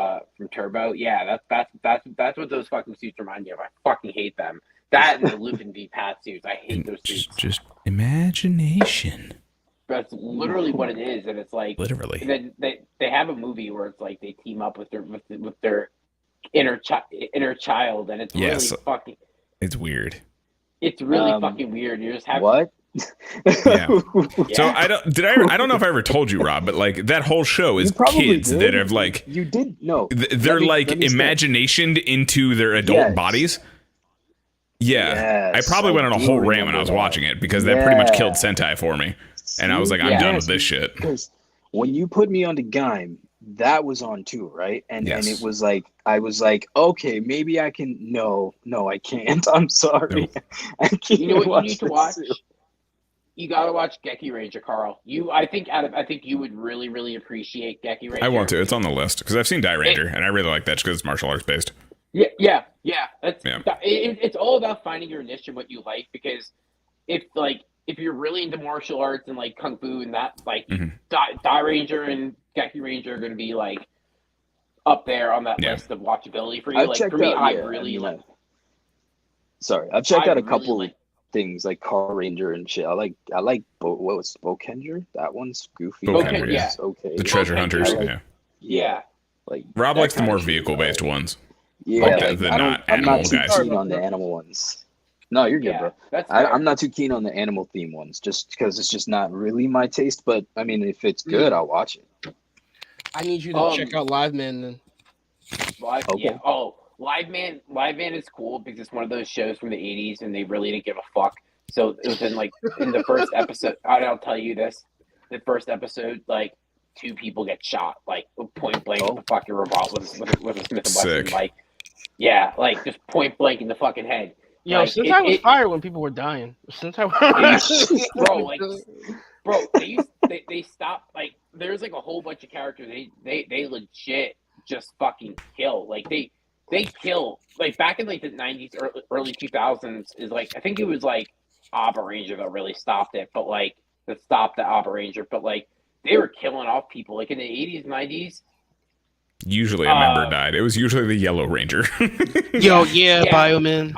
Turbo. Yeah, that's what those fucking suits remind me of. I fucking hate them. That and the Lupin V Pat suits. I hate those suits. Just imagination. That's literally what it is, and it's like Literally. And then they have a movie where it's like they team up with their inner child, and it's Yes. really fucking. It's weird. It's really fucking weird. You just have What? Yeah. Yeah. So I don't know if I ever told you, Rob, but like that whole show is You probably kids did. that have like You did no. they're Let me start. imaginationed into their adult Yes. bodies. Yeah. Yes, I probably went on a do whole rant when remember I was that. watching it because that pretty much Yeah. killed Sentai for me. And I was like, I'm done with this shit. Because when you put me on the Gaim, that was on too, right? And Yes. it was like I was like, okay, maybe I can. No, I can't. I'm sorry. Nope. I can't. You know what you need to this watch? too. You gotta watch Geki Ranger, Carl. I think you would really, really appreciate Geki Ranger. I want to. It's on the list because I've seen Die Ranger and I really like that just because it's martial arts based. Yeah. That's Yeah. It's all about finding your niche and what you like, because if you're really into martial arts and like kung fu and that, like Mhm. Die Ranger and Geki Ranger are gonna be like up there on that Yeah. list of watchability for you. I've like checked for me, out. I yeah, really like. Sorry, I've checked I out a really couple like- things like Car Ranger and shit. I like what was Bokenger? That one's goofy. Bokenger, That yeah. one's okay. The treasure Okay, hunters. I like- Yeah. Yeah. Like Rob That likes the kinda more shit, vehicle based ones. yeah, Like like, the I'm not not animal too guys. keen on the animal ones. No, you're good, Yeah. bro. That's fair. I'm not too keen on the animal theme ones, just because it's just not really my taste. But I mean, if it's good, I'll watch it. I need you to Um, check out Live Man then. Live, Okay. yeah. Oh, Live Man is cool because it's one of those shows from the '80s, and they really didn't give a fuck. So it was in the first episode. I'll tell you this: the first episode, like 2 people get shot, like point blank with the fucking revolver with a Smith and Wesson, Sick. like just point blank in the fucking head. Yo, like, since I was fired when people were dying. Since I bro, they stopped. Like there's like a whole bunch of characters they legit just fucking kill. Like they kill, like back in like the 90s, early 2000s is like, I think it was like Abba Ranger that really stopped it, but like that stopped the Abba Ranger, but like they were killing off people like in the 80s, 90s. Usually a member died. It was usually the Yellow Ranger. Bioman.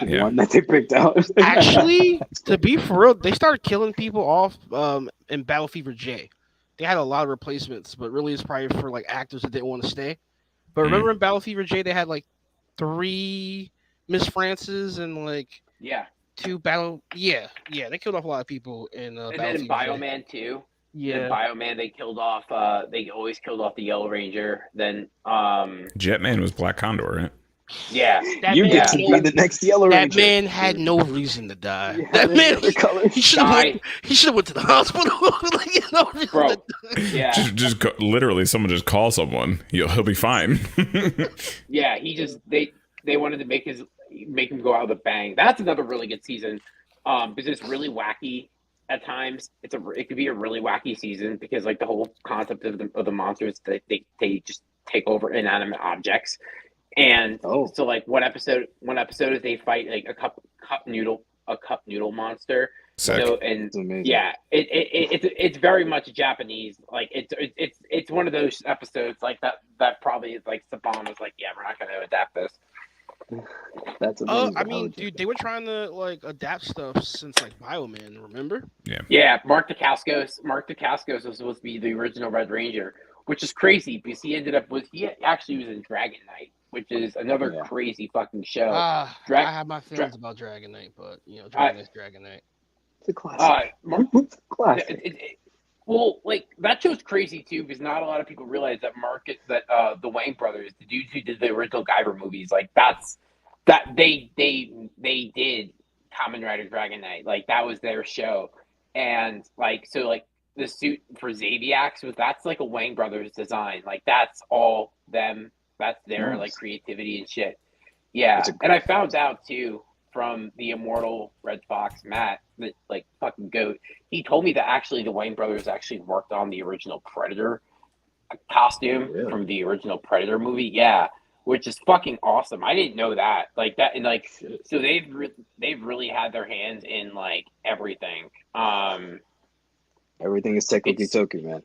The one that they picked out. Actually, to be for real, they started killing people off in Battle Fever J. They had a lot of replacements, but really it's probably for like actors that didn't want to stay. But remember in Battle Fever J, they had like 3 Miss Frances and like 2 battle. Yeah, they killed off a lot of people in. And then in Bioman too. Yeah, in Bioman they killed off. They always killed off the Yellow Ranger. Then Jetman was Black Condor, right? Yeah, you get to be the next Yellow Ranger. That man had no reason to die. That man, he should have went to the hospital. Bro, just literally, someone just call someone. He'll be fine. Yeah, they wanted to make him go out with a bang. That's another really good season, because it's really wacky at times. It could be a really wacky season because like the whole concept of the monsters that they just take over inanimate objects. And so like one episode is they fight like a cup noodle monster. Sick. So and it's very much Japanese. Like it's one of those episodes like that probably is like Saban was like, yeah, we're not gonna adapt this. That's amazing. I mean, dude, they were trying to like adapt stuff since like Bioman, remember? Yeah, Mark Dacascos was supposed to be the original Red Ranger, which is crazy because he actually was in Dragon Knight, which is another crazy fucking show. I have my feelings about Dragon Knight, but Dragon Knight's Dragon Knight. It's a classic. Classic. Well, like that show's crazy too because not a lot of people realize that the Wayne brothers, the dudes who did the original Guyver movies, like they did Kamen Rider Dragon Knight, like that was their show, and like so like the suit for Zabiax that's like a Wayne brothers design, like that's all them, that's their like creativity and shit. Yeah, and I found out too from the immortal Red Fox Matt, that like fucking goat. He told me that actually the Wayne brothers actually worked on the original Predator costume from the original Predator movie. Yeah, which is fucking awesome. I didn't know that. Like that, and like so they've really had their hands in like everything. Everything is Toku, man.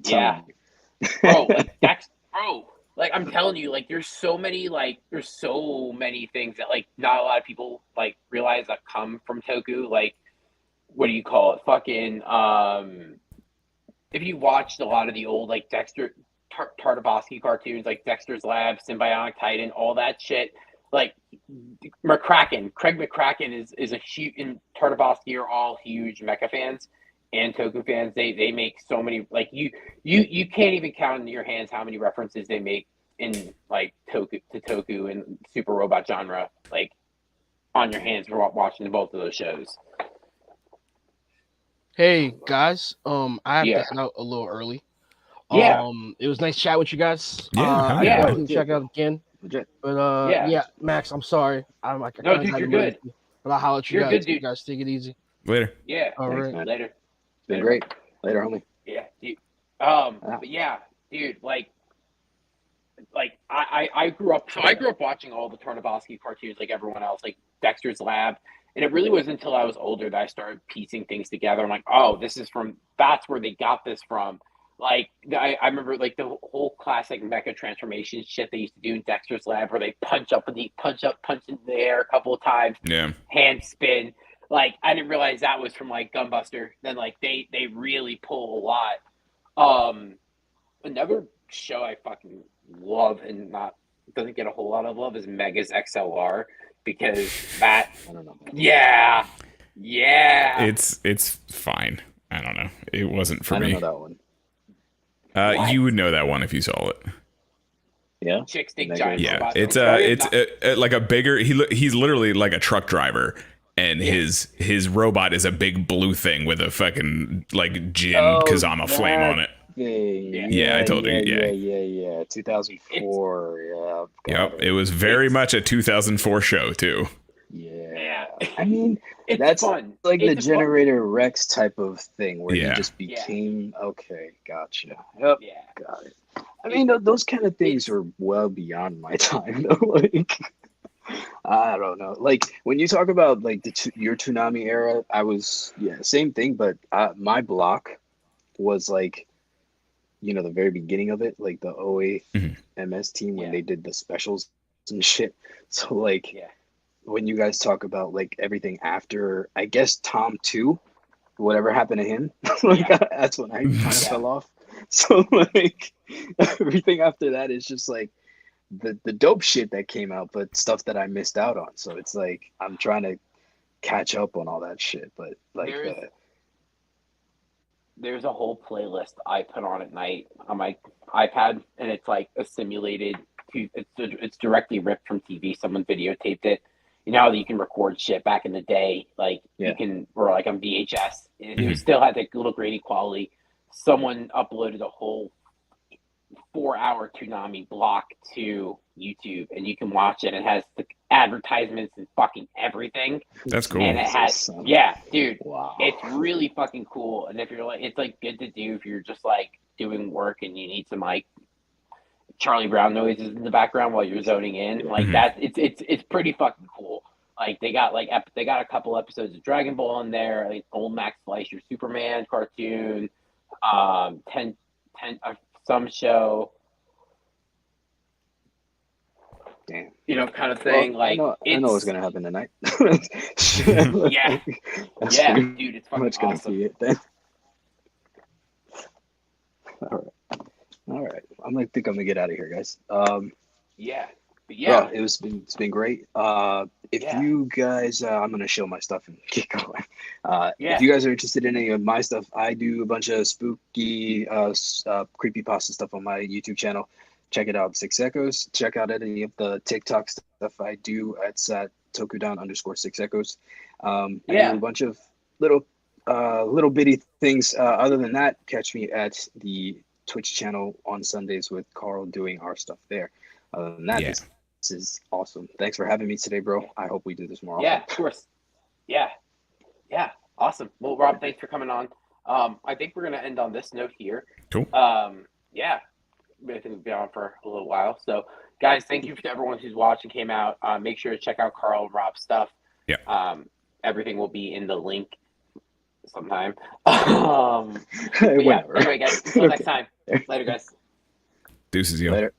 Yeah, bro. Like bro. Like I'm telling you, like there's so many things that like not a lot of people like realize that come from Toku. Like, what do you call it? Fucking if you watched a lot of the old like Dexter Tartakovsky cartoons, like Dexter's Lab, Symbionic Titan, all that shit. Like Craig McCracken is a huge, and Tartakovsky are all huge mecha fans and Toku fans. They make so many, like you can't even count in your hands how many references they make in like Toku and super robot genre, like on your hands for watching both of those shows. Hey guys, I have to head out a little early. It was nice chat with you guys. Check out again. But Max, I'm sorry. No, dude, you're good. But I'll holler at you guys. Good, dude. You guys take it easy. Later. Yeah. All right. Man. Later. It's been great. Later, homie. Yeah, dude. But yeah, dude, like I grew up watching all the Tartakovsky cartoons like everyone else, like Dexter's Lab. And it really wasn't until I was older that I started piecing things together. I'm like, oh, that's where they got this from. Like I remember like the whole classic mecha transformation shit they used to do in Dexter's Lab where they punch into the air a couple of times. Yeah. Hand spin. Like I didn't realize that was from like Gunbuster. Then like they really pull a lot. Another show I fucking love and doesn't get a whole lot of love is Megas XLR because that I don't know. Yeah. It's fine. I don't know. It wasn't for me. I don't know that one. You would know that one if you saw it. Yeah. Chick stick giant. Yeah. robots. It's like a bigger. He's literally like a truck driver, and his robot is a big blue thing with a fucking like Jin Kazama flame on it. Yeah, I told you. Yeah. 2004. Yep, it was very much a 2004 show too. Yeah. I mean, it's that's fun. like It's the Generator Rex type of thing where he Yeah. just became okay. Gotcha. Yep. Yeah. Got it. I mean, those kind of things are well beyond my time, though. Like, I don't know. Like when you talk about like your Toonami era, I was same thing, but my block was like, the very beginning of it, like the OA MS team when they did the specials and shit. So like, when you guys talk about like everything after, I guess Tom 2, whatever happened to him, like that's when I kind of fell off. So like everything after that is just like the dope shit that came out, but stuff that I missed out on. So it's like I'm trying to catch up on all that shit, but like there's a whole playlist I put on at night on my iPad, and it's like a simulated. It's directly ripped from TV. Someone videotaped it. You know how you can record shit back in the day, like you can, or like on VHS. It still had that little grainy quality. Someone uploaded a whole 4-hour Toonami block to YouTube, and you can watch it. It has the advertisements and fucking everything. That's cool. And it has, dude, wow. It's really fucking cool. And if you're like, it's like good to do if you're just like doing work and you need some like Charlie Brown noises in the background while you're zoning in, like that. It's pretty fucking cool. Like they got a couple episodes of Dragon Ball in there, like old Max Fleischer Superman cartoon, some show, damn, kind of thing. Well, like I know what's gonna happen tonight. yeah, dude, it's fucking gonna awesome. be it then. All right. I'm gonna think I'm gonna get out of here, guys. Yeah, it's been great. If you guys, I'm gonna show my stuff and get going. If you guys are interested in any of my stuff, I do a bunch of spooky, creepypasta stuff on my YouTube channel. Check it out, Six Echoes. Check out any of the TikTok stuff I do. It's at Tokudan_Six Echoes. I do a bunch of little bitty things. Other than that, catch me at the Twitch channel on Sundays with Carl doing our stuff there. Other than that, this is awesome. Thanks for having me today, bro. I hope we do this more often. Yeah, of course. Yeah, awesome. Well, Rob, thanks for coming on. I think we're gonna end on this note here. Cool. I think we've been on for a little while. So, guys, thank you to everyone who's watched and came out. Make sure to check out Carl and Rob's stuff. Yeah. Everything will be in the link sometime. Whatever. Anyway, guys, until next time. Later, guys. Deuces, yo. Later.